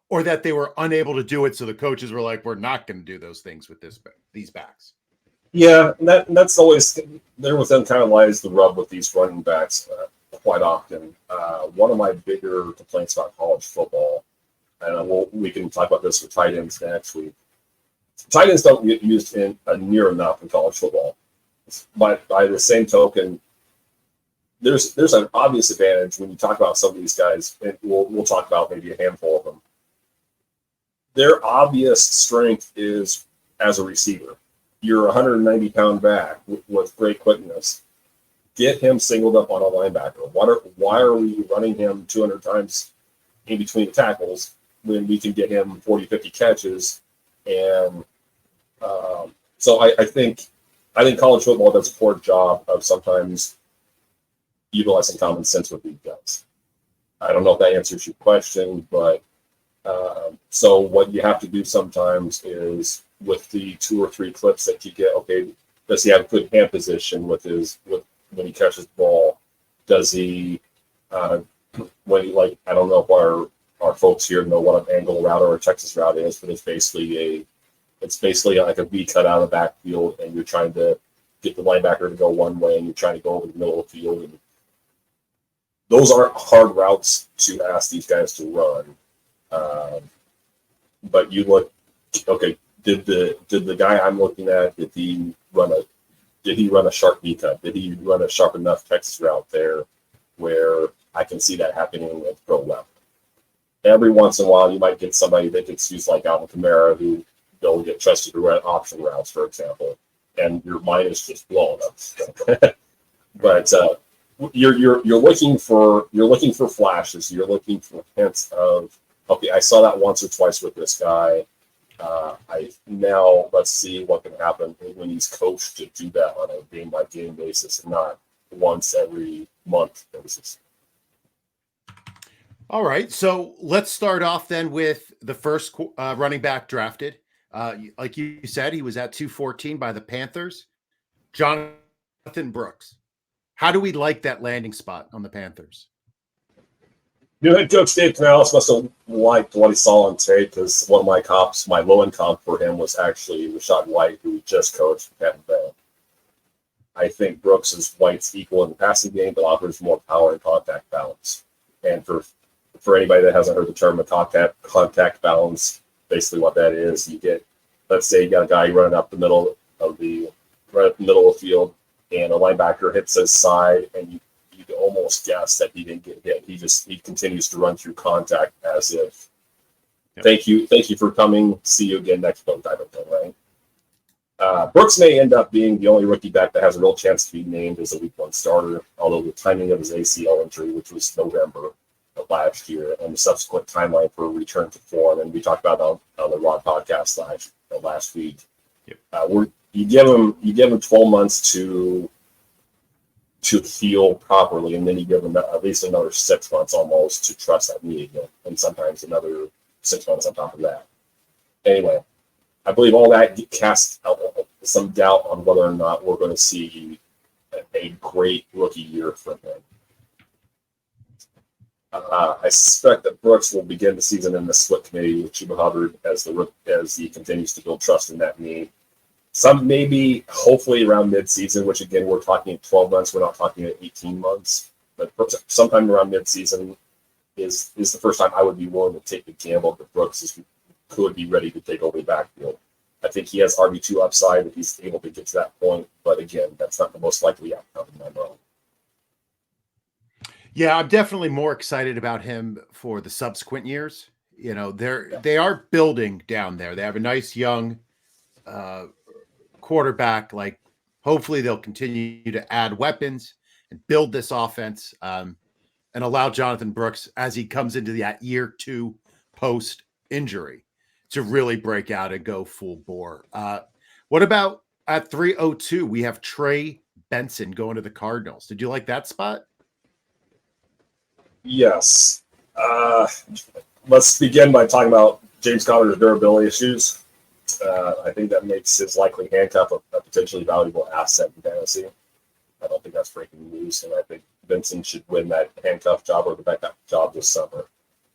[SPEAKER 1] or that they were unable to do it, so the coaches were like, we're not going to do those things with these backs?
[SPEAKER 2] Yeah, that's always there with them kind of lies the rub with these running backs quite often. One of my bigger complaints about college football, and we can talk about this with tight ends next week. Tight ends don't get used in near enough in college football. But by the same token, there's an obvious advantage when you talk about some of these guys, and we'll talk about maybe a handful of them. Their obvious strength is as a receiver. You're a 190-pound back with great quickness. Get him singled up on a linebacker. Why are we running him 200 times in between the tackles when we can get him 40, 50 catches? And so I think college football does a poor job of sometimes utilizing common sense with these guys. I don't know if that answers your question, but so what you have to do sometimes is with the 2 or 3 clips that you get, okay, does he have a good hand position when he catches the ball? Does he I don't know if our folks here know what an angle route or a Texas route is, but it's basically like a V cut out of the backfield, and you're trying to get the linebacker to go one way, and you're trying to go over the middle of the field. And those aren't hard routes to ask these guys to run. But you look, okay, did the guy I'm looking at, did he run a sharp V cut? Did he run a sharp enough Texas route there where I can see that happening at pro level? Every once in a while, you might get somebody that gets used like Alvin Kamara, who they'll get trusted to run option routes, for example, and your mind is just blown up. But you're looking for flashes. You're looking for hints of, okay, I saw that once or twice with this guy. Now let's see what can happen when he's coached to do that on a game by game basis, and not once every month basis.
[SPEAKER 1] All right, so let's start off then with the first running back drafted. Like you said, he was at 214 by the Panthers. Jonathan Brooks. How do we like that landing spot on the Panthers?
[SPEAKER 2] New head coach Dave Canales must have liked what he saw on tape, because one of my comps, my low-end comp for him was actually Rachaad White, who just coached at Bay. I think Brooks is White's equal in the passing game, but offers more power and contact balance. And for anybody that hasn't heard the term of contact balance, basically what that is, you get, let's say you got a guy running up the middle of the field, and a linebacker hits his side, and you almost guess that he didn't get hit. He continues to run through contact as if, thank you for coming, see you again next month type of thing, right? Brooks may end up being the only rookie back that has a real chance to be named as a week 1 starter, although the timing of his ACL injury, which was November of last year, and the subsequent timeline for a return to form, and we talked about on the Rod podcast last week,
[SPEAKER 1] Yep.
[SPEAKER 2] You give him 12 months to heal properly, and then you give him at least another 6 months almost to trust that knee again, and sometimes another 6 months on top of that. Anyway, I believe all that casts some doubt on whether or not we're going to see a great rookie year from him. I suspect that Brooks will begin the season in the split committee with Chuba Hubbard as he continues to build trust in that knee. Some maybe, hopefully around mid-season, which again, we're talking 12 months. We're not talking 18 months. But sometime around mid-season is the first time I would be willing to take the gamble that Brooks could be ready to take over the backfield. I think he has RB2 upside if he's able to get to that point. But again, that's not the most likely outcome in my mind.
[SPEAKER 1] Yeah, I'm definitely more excited about him for the subsequent years. You know, they are building down there. They have a nice young quarterback. Like, hopefully they'll continue to add weapons and build this offense and allow Jonathon Brooks, as he comes into that year 2 post injury, to really break out and go full bore. What about at 302? We have Trey Benson going to the Cardinals. Did you like that spot?
[SPEAKER 2] Yes. Let's begin by talking about James Conner's durability issues. I think that makes his likely handcuff a potentially valuable asset in fantasy. I don't think that's breaking news, and I think Benson should win that handcuff job or the backup job this summer.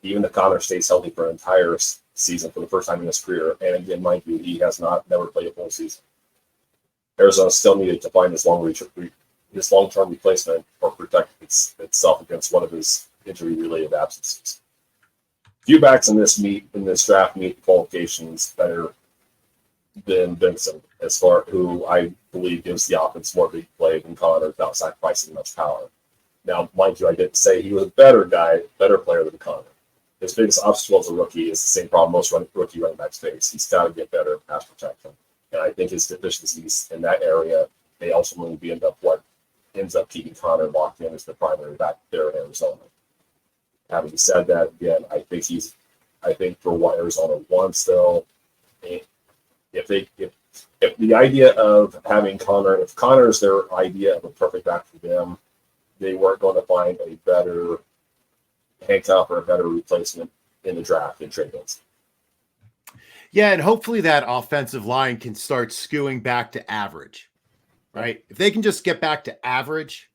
[SPEAKER 2] Even if Conner stays healthy for an entire season for the first time in his career, and again, mind you, he has never played a full season. Arizona still needed to find his long-term replacement or protect itself against one of his injury-related absences. Few backs in this draft meet qualifications better than Benson, who I believe gives the offense more big play than Conner without sacrificing much power. Now, mind you, I didn't say he was a better player than Conner. His biggest obstacle as a rookie is the same problem most rookie running backs face. He's got to get better at pass protection. And I think his deficiencies in that area may ultimately be what ends up keeping Conner locked in as the primary back there in Arizona. Having said that, again, I think for what Arizona wants, though, if the idea of having Conner, if Conner is their idea of a perfect back for them, they weren't going to find a better handcuff or a better replacement in the draft than Trey Benson.
[SPEAKER 1] Yeah, and hopefully that offensive line can start skewing back to average, right? If they can just get back to average,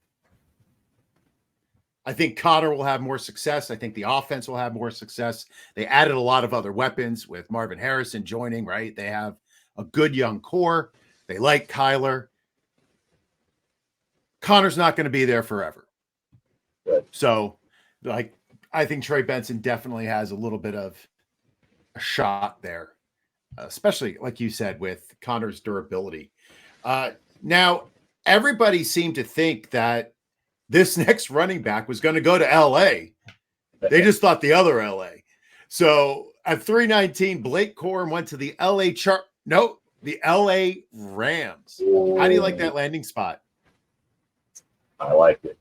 [SPEAKER 1] I think Conner will have more success. I think the offense will have more success. They added a lot of other weapons with Marvin Harrison joining, right? They have a good young core. They like Kyler. Conner's not going to be there forever.
[SPEAKER 2] Right.
[SPEAKER 1] So, I think Trey Benson definitely has a little bit of a shot there, especially, like you said, with Conner's durability. Now, everybody seemed to think that this next running back was going to go to LA. They just thought the other LA. So at 319, Blake Corum went to the the LA Rams. How do you like that landing spot?
[SPEAKER 2] I like it.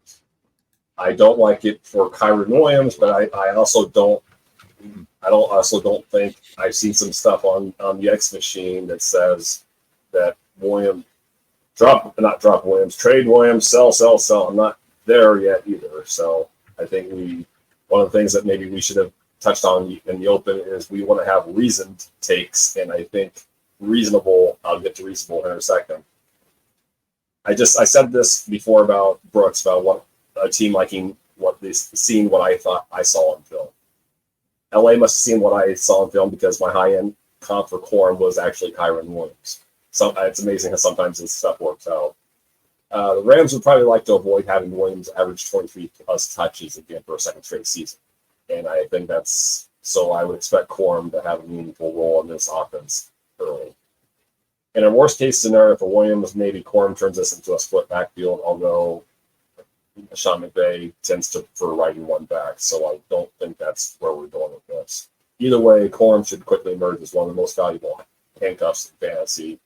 [SPEAKER 2] I don't like it for Kyren Williams, but I also don't think I've seen some stuff on the X machine that says that trade Williams, sell. I'm not there yet either. So I think one of the things that maybe we should have touched on in the open is we want to have reasoned takes, and I think reasonable. I'll get to reasonable in a second. I said this before about Brooks, about what a team liking seeing what I thought I saw on film. LA must have seen what I saw on film because my high end comp for Corum was actually Kyren Williams. So it's amazing how sometimes this stuff works out. The Rams would probably like to avoid having Williams average 23 plus touches again for a second straight season. And I think so I would expect Corum to have a meaningful role in this offense early. In a worst case scenario for Williams, maybe Corum turns this into a split backfield, although Sean McVay tends to prefer riding one back. So I don't think that's where we're going with this. Either way, Corum should quickly emerge as one of the most valuable handcuffs in fantasy.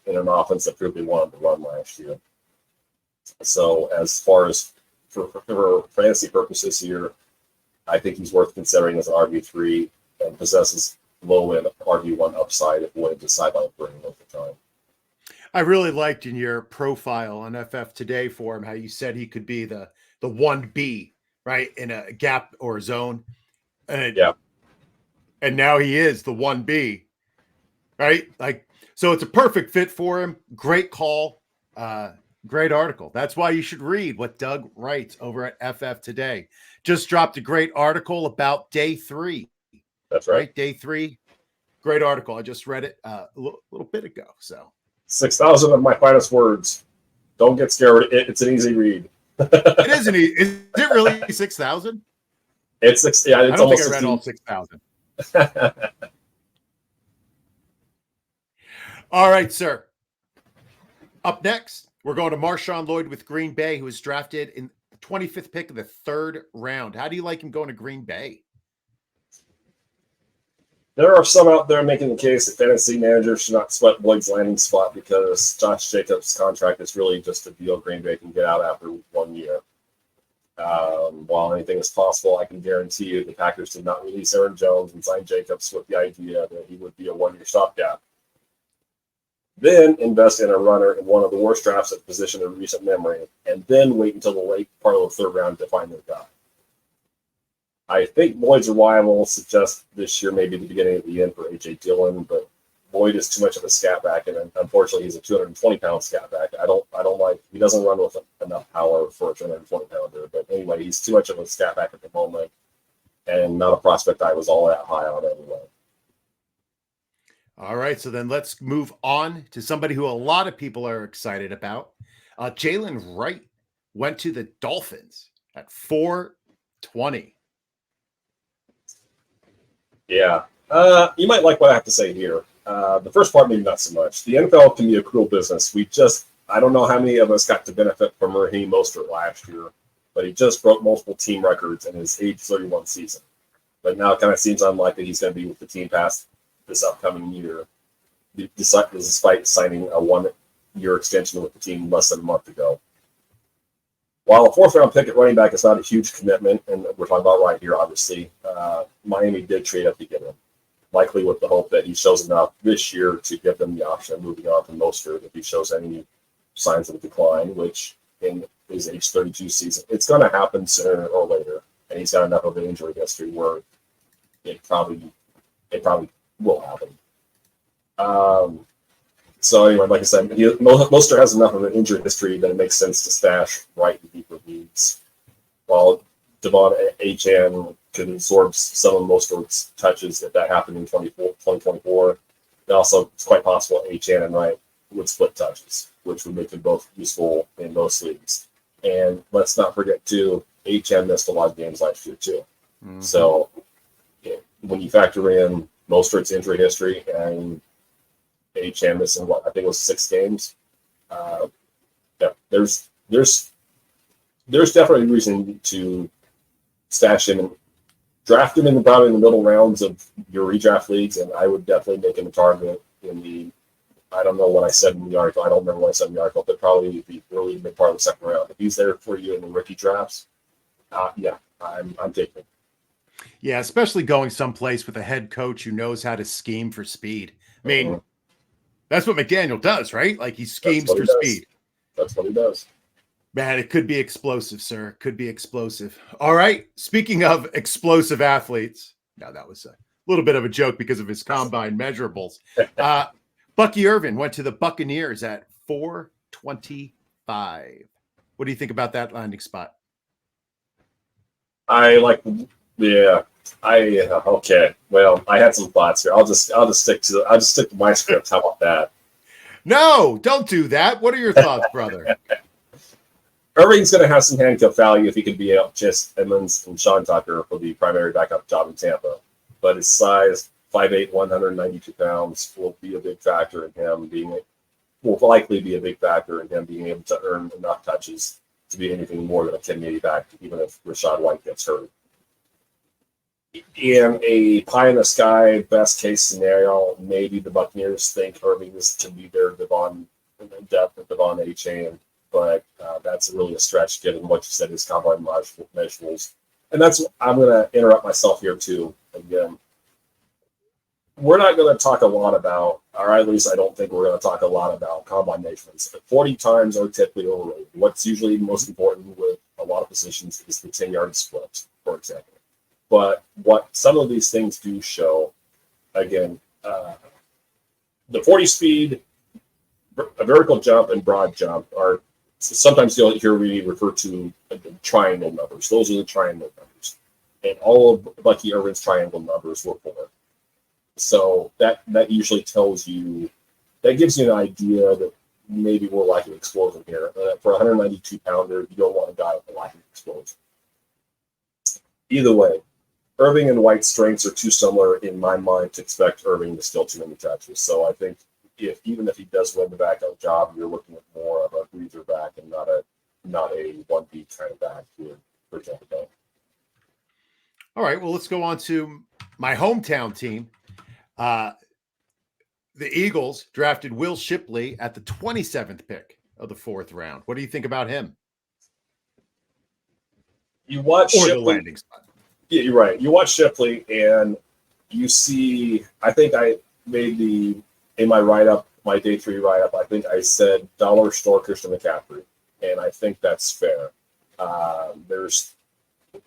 [SPEAKER 2] In an offense that proved they wanted to run last year. So as far as for fantasy purposes here, I think he's worth considering as an RB3 and possesses low end RB1 upside if Lloyd decide on bringing over time.
[SPEAKER 1] I really liked in your profile on FF Today for him how you said he could be the 1B, right, in a gap or zone. And now he is the 1B, right? Like, so it's a perfect fit for him. Great call. Great article. That's why you should read what Doug writes over at FF Today. Just dropped a great article about day 3.
[SPEAKER 2] That's right.
[SPEAKER 1] Day 3. Great article. I just read it a little bit ago. So
[SPEAKER 2] 6,000 of my finest words. Don't get scared. It's an easy read.
[SPEAKER 1] It isn't. Is it really 6,000?
[SPEAKER 2] It's 6. Yeah, it's
[SPEAKER 1] I don't think I
[SPEAKER 2] 16.
[SPEAKER 1] read all 6,000. All right, sir. Up next, we're going to MarShawn Lloyd with Green Bay, who was drafted in the 25th pick of the 3rd round. How do you like him going to Green Bay?
[SPEAKER 2] There are some out there making the case that fantasy managers should not sweat Lloyd's landing spot because Josh Jacobs' contract is really just a deal Green Bay can get out after 1 year. While anything is possible, I can guarantee you the Packers did not release Aaron Jones and sign Jacobs with the idea that he would be a 1-year stopgap. Then invest in a runner in one of the worst drafts at position in recent memory, and then wait until the late part of the 3rd round to find their guy. I think Lloyd's arrival suggests this year may be the beginning of the end for A.J. Dillon, but Lloyd is too much of a scat back, and unfortunately he's a 220-pound scat back. I don't like, he doesn't run with enough power for a 220-pounder, but anyway, he's too much of a scat back at the moment, and not a prospect I was all that high on anyway.
[SPEAKER 1] All right, so then let's move on to somebody who a lot of people are excited about. Jaylen Wright went to the Dolphins at 420.
[SPEAKER 2] Yeah. You might like what I have to say here. The first part, maybe not so much. The NFL can be a cruel business. I don't know how many of us got to benefit from Raheem Mostert last year, but he just broke multiple team records in his age 31 season. But now it kind of seems unlikely he's going to be with the team past this upcoming year, despite signing a 1-year extension with the team less than a month ago. While a 4th-round pick at running back is not a huge commitment, and we're talking about right here, obviously, Miami did trade up to get him, likely with the hope that he shows enough this year to give them the option of moving on from Mostert if he shows any signs of decline, which in his age 32 season, it's going to happen sooner or later, and he's got enough of an injury history where it probably will happen. So anyway, like I said, Mostert has enough of an injury history that it makes sense to stash Wright in deeper leagues, while Devon Achane could absorb some of Mostert's touches if that happened in 2024. And also, it's quite possible Achane and Wright would split touches, which would make them both useful in most leagues. And let's not forget, too, Achane missed a lot of games last year, too. Mm-hmm. So when you factor in Mostert's injury history and Achane missing what I think it was 6 games, there's definitely a reason to stash him and draft him probably in the middle rounds of your redraft leagues, and I would definitely make him a target in the, I don't know what I said in the article, I don't remember what I said in the article, but probably the early mid part of the 2nd round. If he's there for you in the rookie drafts, I'm taking him.
[SPEAKER 1] Yeah, especially going someplace with a head coach who knows how to scheme for speed. I mean, that's what McDaniel does, right? Like he schemes for speed.
[SPEAKER 2] That's what he does.
[SPEAKER 1] Man, it could be explosive, sir. It could be explosive. All right. Speaking of explosive athletes, now that was a little bit of a joke because of his combine measurables. Bucky Irving went to the Buccaneers at 425. What do you think about that landing spot?
[SPEAKER 2] Okay. Well, I had some thoughts here. I'll just stick to my script. How about that?
[SPEAKER 1] No, don't do that. What are your thoughts, brother?
[SPEAKER 2] Irving's going to have some handcuff value if he can be out Chase Edmonds and Sean Tucker for the primary backup job in Tampa. But his size, 5'8", 192 pounds, will likely be a big factor in him being able to earn enough touches to be anything more than a 10-80 back, even if Rachaad White gets hurt. In a pie-in-the-sky, best-case scenario, maybe the Buccaneers think Irving can be their Devon Achane, but that's really a stretch given what you said, his combine measurables. And I'm going to interrupt myself here, too, again. we're not going to talk a lot about, or at least I don't think we're going to talk a lot about combine measurements. 40 times are typically overrated. What's usually most important with a lot of positions is the 10-yard split, for example. But what some of these things do show, again, the 40 speed, a vertical jump, and broad jump are sometimes you'll hear me refer to triangle numbers. Those are the triangle numbers. And all of Bucky Irvin's triangle numbers were 4. So that usually tells you, that gives you an idea that maybe we're lacking explosion here. For a 192-pounder, you don't want a guy with a lacking explosion. Either way, Irving and Wright's strengths are too similar in my mind to expect Irving to steal too many touches. So I think even if he does win the backup job, you're looking at more of a breather back and not a 1B kind of back here for Tampa Bay.
[SPEAKER 1] All right, well, let's go on to my hometown team. The Eagles drafted Will Shipley at the 27th pick of the 4th round. What do you think about him?
[SPEAKER 2] You watch
[SPEAKER 1] or
[SPEAKER 2] Shipley,
[SPEAKER 1] the landing spot.
[SPEAKER 2] Yeah, you're right. You watch Shipley and you see, I think I made in my write-up, my day 3 write-up, I think I said dollar store Christian McCaffrey, and I think that's fair. There's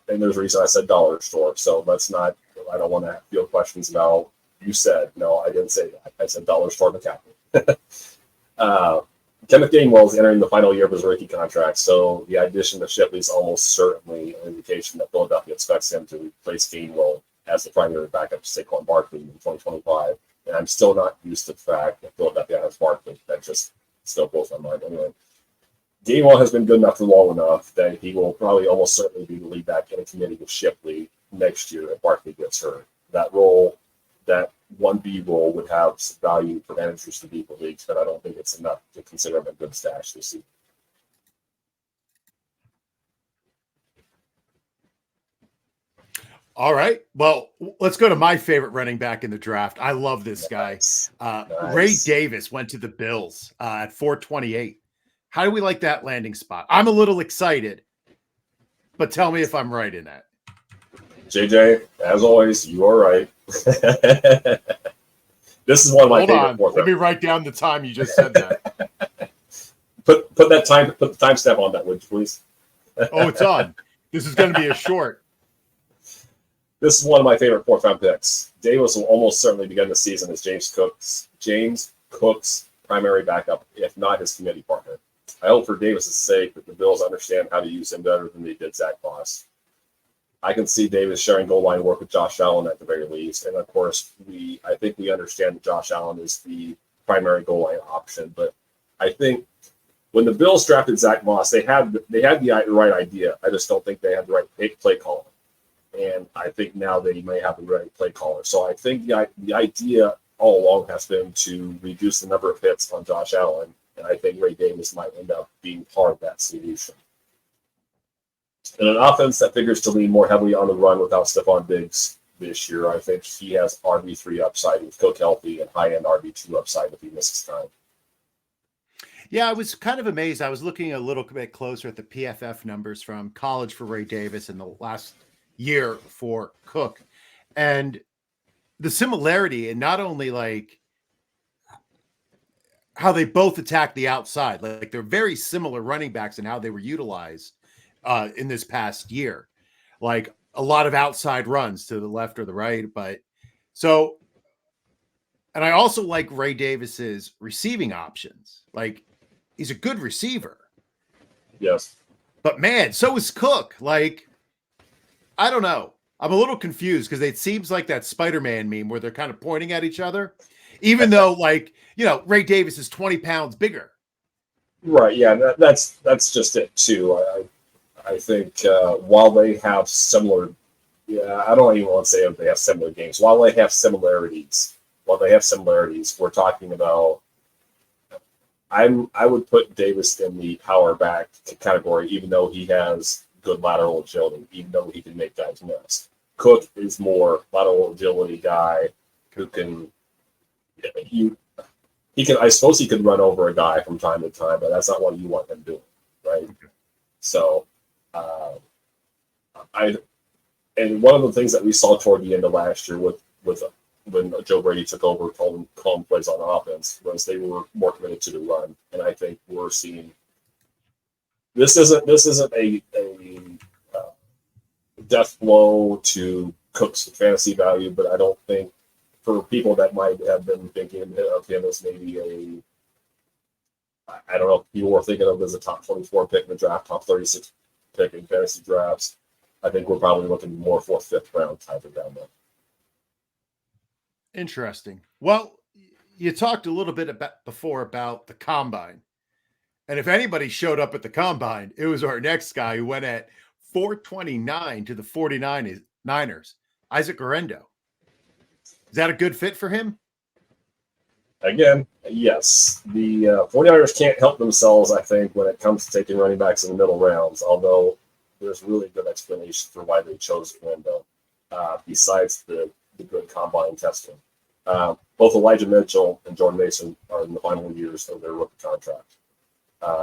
[SPEAKER 2] a reason I said dollar store, so I don't want to field questions about, you said, no, I didn't say that. I said dollar store McCaffrey. Kenneth Gainwell is entering the final year of his rookie contract, so the addition of Shipley is almost certainly an indication that Philadelphia expects him to replace Gainwell as the primary backup to Saquon Barkley in 2025. And I'm still not used to the fact that Philadelphia has Barkley. That just still blows my mind. Anyway, Gainwell has been good enough for long enough that he will probably almost certainly be the lead back in a committee with Shipley next year if Barkley gets hurt. That role, that 1B role, would have some value for managers to deeper leagues, but I don't think it's enough to consider him a good stash this season.
[SPEAKER 1] All right. Well, let's go to my favorite running back in the draft. I love this guy.
[SPEAKER 2] Nice.
[SPEAKER 1] Ray Davis went to the Bills at 428. How do we like that landing spot? I'm a little excited, but tell me if I'm right in that.
[SPEAKER 2] JJ, as always, you are right. This is one of my favorite.
[SPEAKER 1] Hold on. Let me write down the time you just said that.
[SPEAKER 2] Put the timestamp on that, would you please?
[SPEAKER 1] Oh, it's on. This is going to be a short.
[SPEAKER 2] This is one of my favorite 4th-round picks. Davis will almost certainly begin the season as James Cook's primary backup, if not his committee partner. I hope for Davis's sake that the Bills understand how to use him better than they did Zach Moss. I can see Davis sharing goal line work with Josh Allen at the very least. And of course, I think we understand that Josh Allen is the primary goal line option. But I think when the Bills drafted Zach Moss, they had the right idea. I just don't think they had the right play caller. And I think now they may have the right play caller. So I think the idea all along has been to reduce the number of hits on Josh Allen. And I think Ray Davis might end up being part of that solution. In an offense that figures to lean more heavily on the run without Stephon Diggs this year, I think he has RB3 upside with Cook healthy and high-end RB2 upside if he misses time.
[SPEAKER 1] Yeah, I was kind of amazed. I was looking a little bit closer at the PFF numbers from college for Ray Davis and the last year for Cook. And the similarity, and not only like how they both attack the outside, like they're very similar running backs and how they were utilized in this past year, like a lot of outside runs to the left or the right. But so, and I also like Ray Davis's receiving options. Like he's a good receiver.
[SPEAKER 2] Yes.
[SPEAKER 1] But man, so is Cook. Like, I don't know. I'm a little confused because it seems like that Spider-Man meme where they're kind of pointing at each other, even though, like, you know, Ray Davis is 20 pounds bigger.
[SPEAKER 2] Right. Yeah. That's just it too. I think while they have similar, I don't even want to say they have similar games. While they have similarities, we're talking about. I would put Davis in the power back category, even though he has good lateral agility, even though he can make guys miss. Cook is more lateral agility guy who can. He can. I suppose he could run over a guy from time to time, but that's not what you want him doing, right? So, and one of the things that we saw toward the end of last year with when Joe Brady took over calling plays on offense was they were more committed to the run. And I think we're seeing this isn't a death blow to Cook's fantasy value, but I don't think for people that might have been thinking of him as maybe I don't know if people were thinking of him as a top 24 pick in the draft, top 36 pick in fantasy drafts. I think we're probably looking more for a 5th round type of down there.
[SPEAKER 1] Interesting. Well, you talked a little bit before about the combine. And if anybody showed up at the combine, it was our next guy who went at 429 to the 49ers, Isaac Guerendo. Is that a good fit for him?
[SPEAKER 2] Again, yes. The 49ers can't help themselves, I think, when it comes to taking running backs in the middle rounds, although there's really good explanation for why they chose Guerendo, besides the good combine testing. Both Elijah Mitchell and Jordan Mason are in the final years of their rookie contract.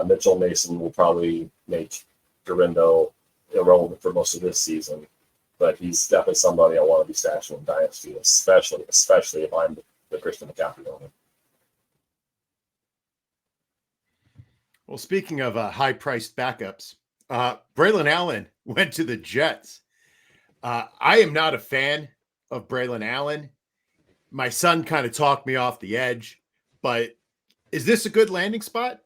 [SPEAKER 2] Mitchell and Mason will probably make Guerendo irrelevant for most of this season, but he's definitely somebody I want to be stashing in Dynasty, especially if I'm the Christian McCaffrey owner.
[SPEAKER 1] Well, speaking of high-priced backups, Braelon Allen went to the Jets. I am not a fan of Braelon Allen. My son kind of talked me off the edge, but is this a good landing spot?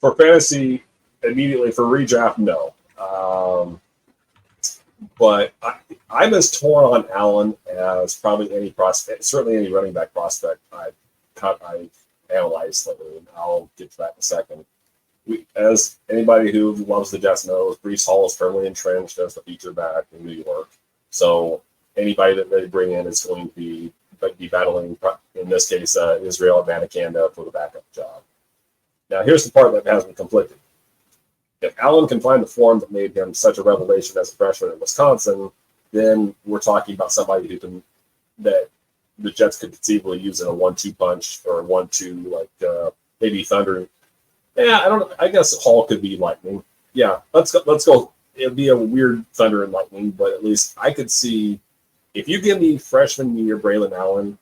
[SPEAKER 2] For fantasy, immediately for redraft, no. But I'm as torn on Allen as probably any prospect, certainly any running back prospect I've analyzed lately, and I'll get to that in a second. As anybody who loves the Jets knows, Breece Hall is firmly entrenched as the feature back in New York. So anybody that they bring in is going to be battling, in this case, Israel Abanikanda for the backup job. Now, here's the part that has me conflicted. If Allen can find the form that made him such a revelation as a freshman in Wisconsin, then we're talking about somebody that the Jets could conceivably use in a 1-2 punch or a 1-2, like maybe Thunder. Yeah, I guess Hall could be Lightning. Yeah, let's go. It'd be a weird Thunder and Lightning, but at least I could see if you give me freshman year Braelon Allen,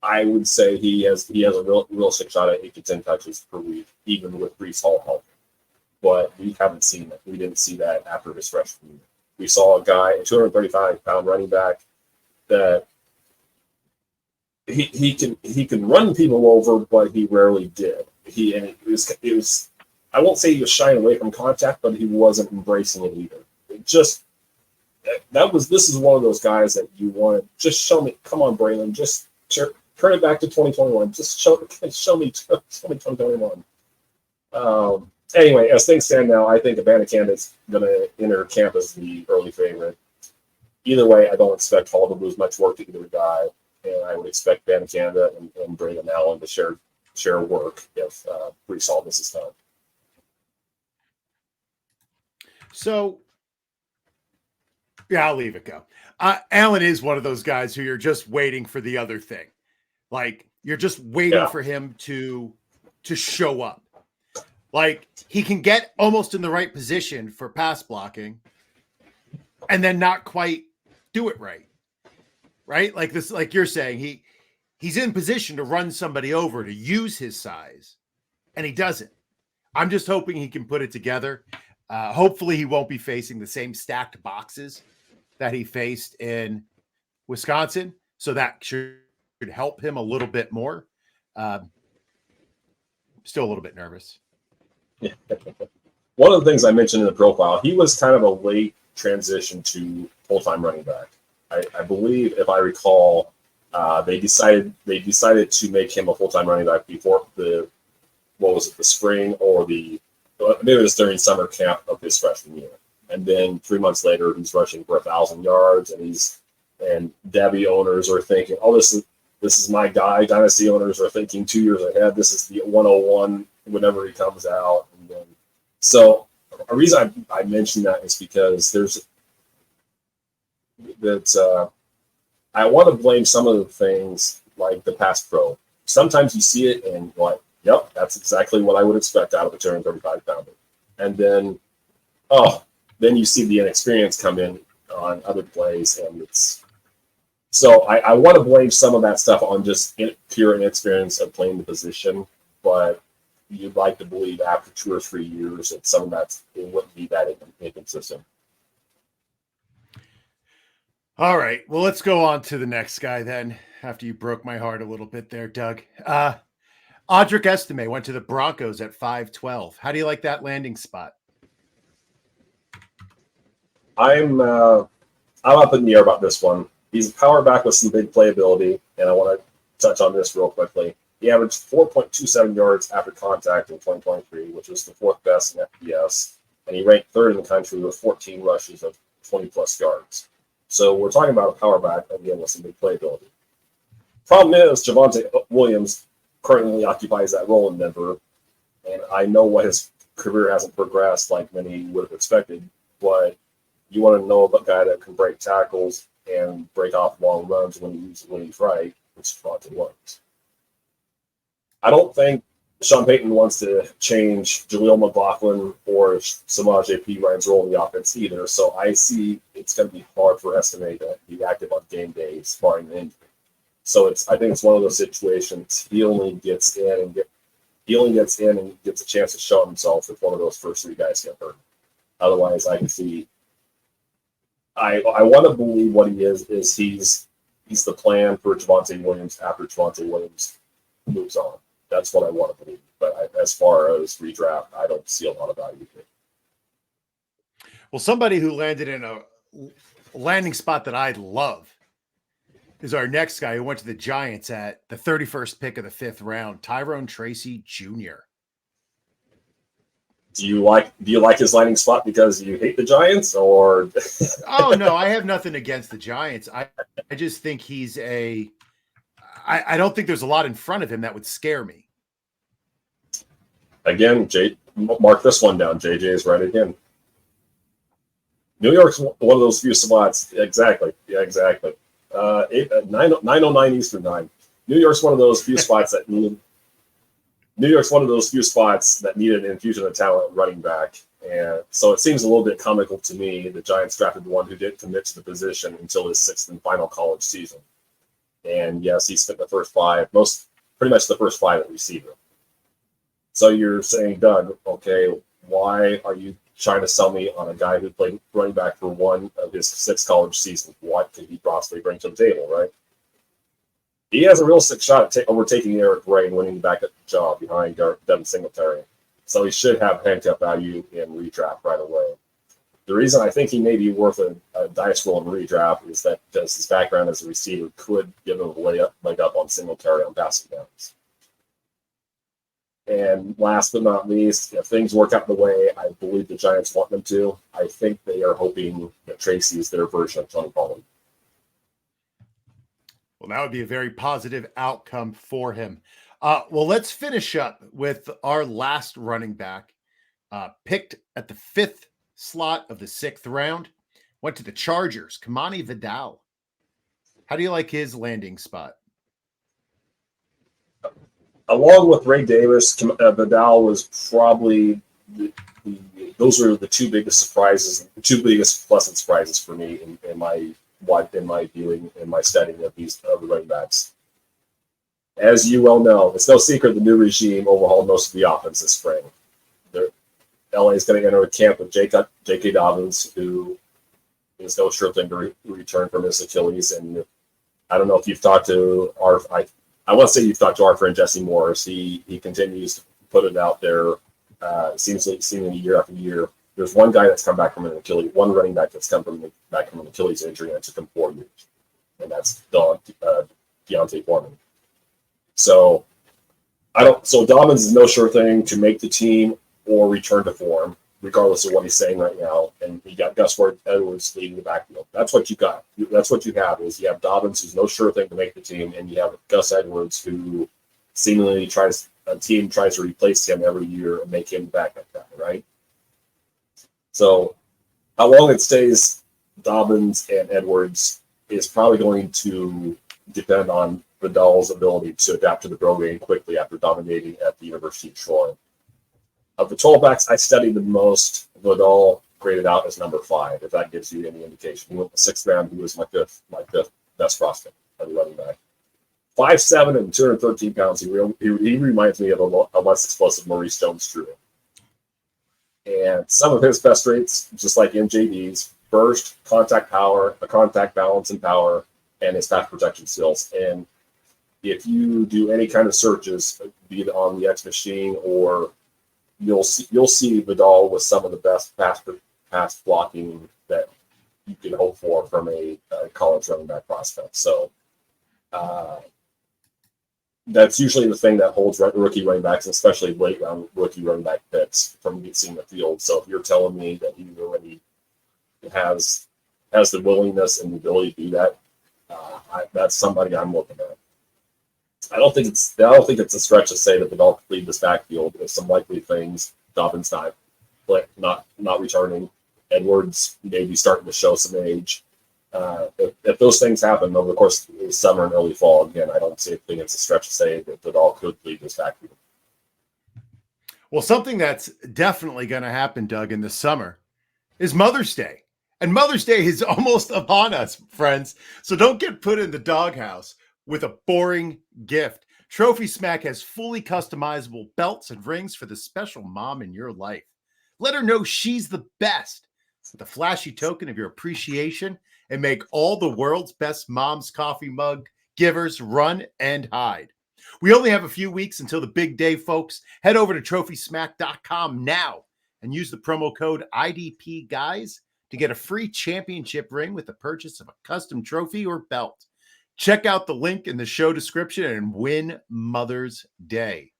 [SPEAKER 2] I would say he has a real shot at 8 to 10 touches per week, even with Breece Hall help. But we haven't seen it. We didn't see that after his freshman year. We saw a guy, a 235-pound running back, that he can run people over, but he rarely did. It was I won't say he was shying away from contact, but he wasn't embracing it either. This is one of those guys that you want to just show me. Come on, Braelon, just turn it back to 2021. Just show me 2021. Anyway, as things stand now, I think Abanikanda is going to enter camp as the early favorite. Either way, I don't expect Hall to lose much work to either guy, and I would expect Abanikanda and Braelon Allen to share work if Breece Hall misses time.
[SPEAKER 1] So, yeah, I'll leave it go. Allen is one of those guys who you're just waiting for the other thing. Like, you're just waiting for him to show up. Like, he can get almost in the right position for pass blocking and then not quite do it right. Right? Like this, like you're saying, he's in position to run somebody over, to use his size, and he doesn't. I'm just hoping he can put it together. Hopefully he won't be facing the same stacked boxes that he faced in Wisconsin. So that should help him a little bit more. Still a little bit nervous.
[SPEAKER 2] One of the things I mentioned in the profile, he was kind of a late transition to full-time running back. I believe, if I recall, they decided to make him a full-time running back before the spring or maybe it was during summer camp of his freshman year. And then 3 months later, he's rushing for 1,000 yards, and Debbie owners are thinking, oh, this is my guy. Dynasty owners are thinking 2 years ahead. This is the 101 whenever he comes out. And then, so a reason I mention that is because I want to blame some of the things like the pass pro. Sometimes you see it and you're like, yep, that's exactly what I would expect out of a 235-pounder. And then you see the inexperience come in on other plays, and So I want to blame some of that stuff on just pure inexperience of playing the position, but you'd like to believe after 2 or 3 years that some of that it wouldn't be that inconsistent.
[SPEAKER 1] All right. Well, let's go on to the next guy then, after you broke my heart a little bit there, Doug. Audric Estime went to the Broncos at 5'12". How do you like that landing spot?
[SPEAKER 2] I'm up in the air about this one. He's a power back with some big playability, and I want to touch on this real quickly. He averaged 4.27 yards after contact in 2023, which was the 4th best in FBS, and he ranked 3rd in the country with 14 rushes of 20-plus yards. So we're talking about a power back, again, with some big playability. Problem is, Javonte Williams currently occupies that role in Denver, and I know what his career hasn't progressed like many would have expected, but you want to know about a guy that can break tackles and break off long runs when he's right, it's Javonte Williams. I don't think Sean Payton wants to change Jaleel McLaughlin or Samaje Perine's role in the offense either, so I see it's going to be hard for Estime to be active on game days, barring an injury. So I think it's one of those situations he only gets in and gets a chance to show himself if one of those first 3 guys get hurt. Otherwise, I can see. I want to believe what he is he's the plan for Javonte Williams after Javonte Williams moves on. That's what I want to believe. But as far as redraft, I don't see a lot of value here.
[SPEAKER 1] Well, somebody who landed in a landing spot that I love is our next guy who went to the Giants at the 31st pick of the 5th round, Tyrone Tracy Jr.
[SPEAKER 2] Do you like his landing spot because you hate the Giants, or?
[SPEAKER 1] Oh no, I have nothing against the Giants. I just think he's I don't think there's a lot in front of him that would scare me.
[SPEAKER 2] Again, mark this one down. JJ is right again. New York's one of those few spots. Exactly. Yeah, exactly. 9:09 Eastern time. New York's one of those few spots that need. New York's one of those few spots that needed an infusion of talent running back. And so it seems a little bit comical to me the Giants drafted one who didn't commit to the position until his 6th and final college season. And yes, he spent the first 5, pretty much the first 5 at receiver. So you're saying, Doug, okay, why are you trying to sell me on a guy who played running back for one of his 6 college seasons? What could he possibly bring to the table, right? He has a real sick shot at overtaking Eric Ray and winning the backup job behind Devin Singletary. So he should have handcuff value in redraft right away. The reason I think he may be worth a dice roll in redraft is that because his background as a receiver could give him a leg up on Singletary on passing downs. And last but not least, if things work out the way I believe the Giants want them to, I think they are hoping that Tracy is their version of Tony Pollard.
[SPEAKER 1] Well, that would be a very positive outcome for him. Well, let's finish up with our last running back, picked at the 5th slot of the 6th round. Went to the Chargers, Kamani Vidal. How do you like his landing spot?
[SPEAKER 2] Along with Ray Davis, Vidal was probably those were the 2 biggest surprises, the 2 biggest pleasant surprises for me in my viewing, in my studying of the running backs. As you well know, it's no secret the new regime overhauled most of the offense this spring. LA is going to enter a camp with J.K. Dobbins, who is no sure thing to return from his Achilles. And I don't know if you've talked to I want to say you've talked to our friend Jesse Morris. He continues to put it out there. Seemingly year after year. There's one guy that's come back from an Achilles, one running back that's come back from an Achilles injury, and it took him 4 years, and that's Deontay Foreman. So Dobbins is no sure thing to make the team or return to form, regardless of what he's saying right now. And you got Gus Edwards leading the backfield. That's what you got. That's what you have is you have Dobbins, who's no sure thing to make the team, and you have Gus Edwards, who seemingly tries to replace him every year and make him the backup guy, right? So how long it stays Dobbins and Edwards is probably going to depend on Vidal's ability to adapt to the pro game quickly after dominating at the University of Troy. Of the 12 backs I studied the most, Vidal graded out as number 5, if that gives you any indication. He went the 6th round, he was my fifth best prospect at running back. 5'7" and 213 pounds. He reminds me of a less explosive Maurice Jones-Drew. And some of his best traits, just like MJD's, burst, contact power, a contact balance and power, and his pass protection skills. And if you do any kind of searches, be it on the X machine, or you'll see Vidal with some of the best pass blocking that you can hope for from a college running back prospect. So that's usually the thing that holds rookie running backs, especially late round rookie running back picks, from seeing the field. So if you're telling me that he already has the willingness and the ability to do that, that's somebody I'm looking at. I don't think it's a stretch to say that Vidal could lead this backfield with some likely things. Dobbins not returning. Edwards maybe starting to show some age. If those things happen over the course of the summer and early fall, again, I don't think it's a stretch to say that Vidal could lead this backfield.
[SPEAKER 1] Well, something that's definitely going to happen, Doug, in the summer is Mother's Day. And Mother's Day is almost upon us, friends. So don't get put in the doghouse with a boring gift. Trophy Smack has fully customizable belts and rings for the special mom in your life. Let her know she's the best with a flashy token of your appreciation, and make all the world's best mom's coffee mug givers run and hide. We only have a few weeks until the big day, folks. Head over to TrophySmack.com now and use the promo code IDPGuys to get a free championship ring with the purchase of a custom trophy or belt. Check out the link in the show description and win Mother's Day.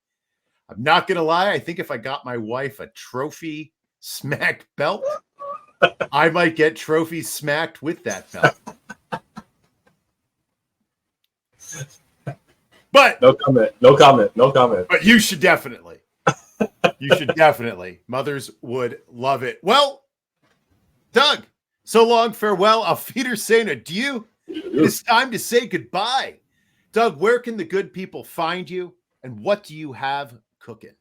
[SPEAKER 1] I'm not going to lie. I think if I got my wife a Trophy Smack belt, I might get Trophy Smacked with that belt. But
[SPEAKER 2] no comment.
[SPEAKER 1] But you should definitely. Mothers would love it. Well, Doug, so long, farewell. Auf Wiedersehen, adieu. It's time to say goodbye. Doug, where can the good people find you, and what do you have cooking?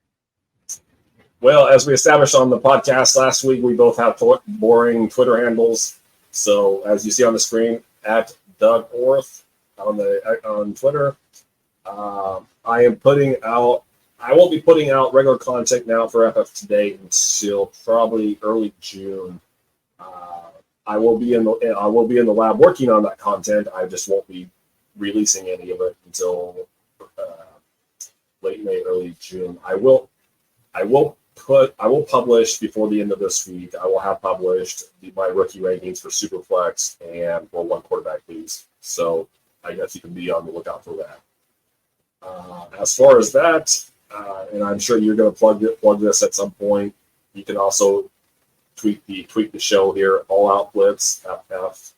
[SPEAKER 2] Well, as we established on the podcast last week, we both have boring Twitter handles. So as you see on the screen, at Doug Orth on Twitter. I won't be putting out regular content now for FF Today until probably early June. I will be in the lab working on that content. I just won't be releasing any of it until late May, early June. I will publish before the end of this week. I will have published my rookie rankings for Superflex and for one quarterback leagues. So I guess you can be on the lookout for that. As far as that, and I'm sure you're going to plug this at some point, you can also tweet the show here, All Out Blitz, FF.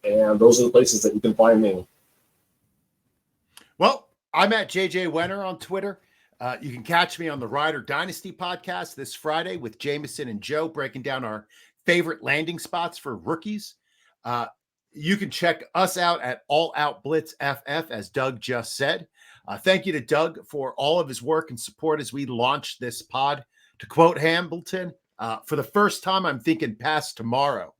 [SPEAKER 2] And those are the places that you can find me.
[SPEAKER 1] Well, I'm at JJ Wenner on Twitter. You can catch me on the Rider Dynasty podcast this Friday with Jameson and Joe breaking down our favorite landing spots for rookies. You can check us out at All Out Blitz FF, as Doug just said. Thank you to Doug for all of his work and support as we launch this pod. To quote Hambleton, for the first time, I'm thinking past tomorrow.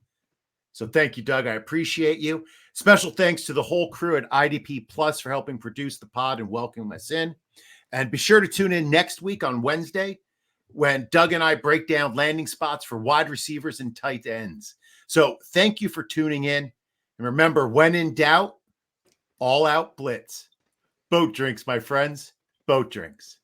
[SPEAKER 1] So thank you, Doug. I appreciate you. Special thanks to the whole crew at IDP Plus for helping produce the pod and welcome us in. And be sure to tune in next week on Wednesday when Doug and I break down landing spots for wide receivers and tight ends. So thank you for tuning in. And remember, when in doubt, all out blitz. Boat drinks, my friends. Boat drinks.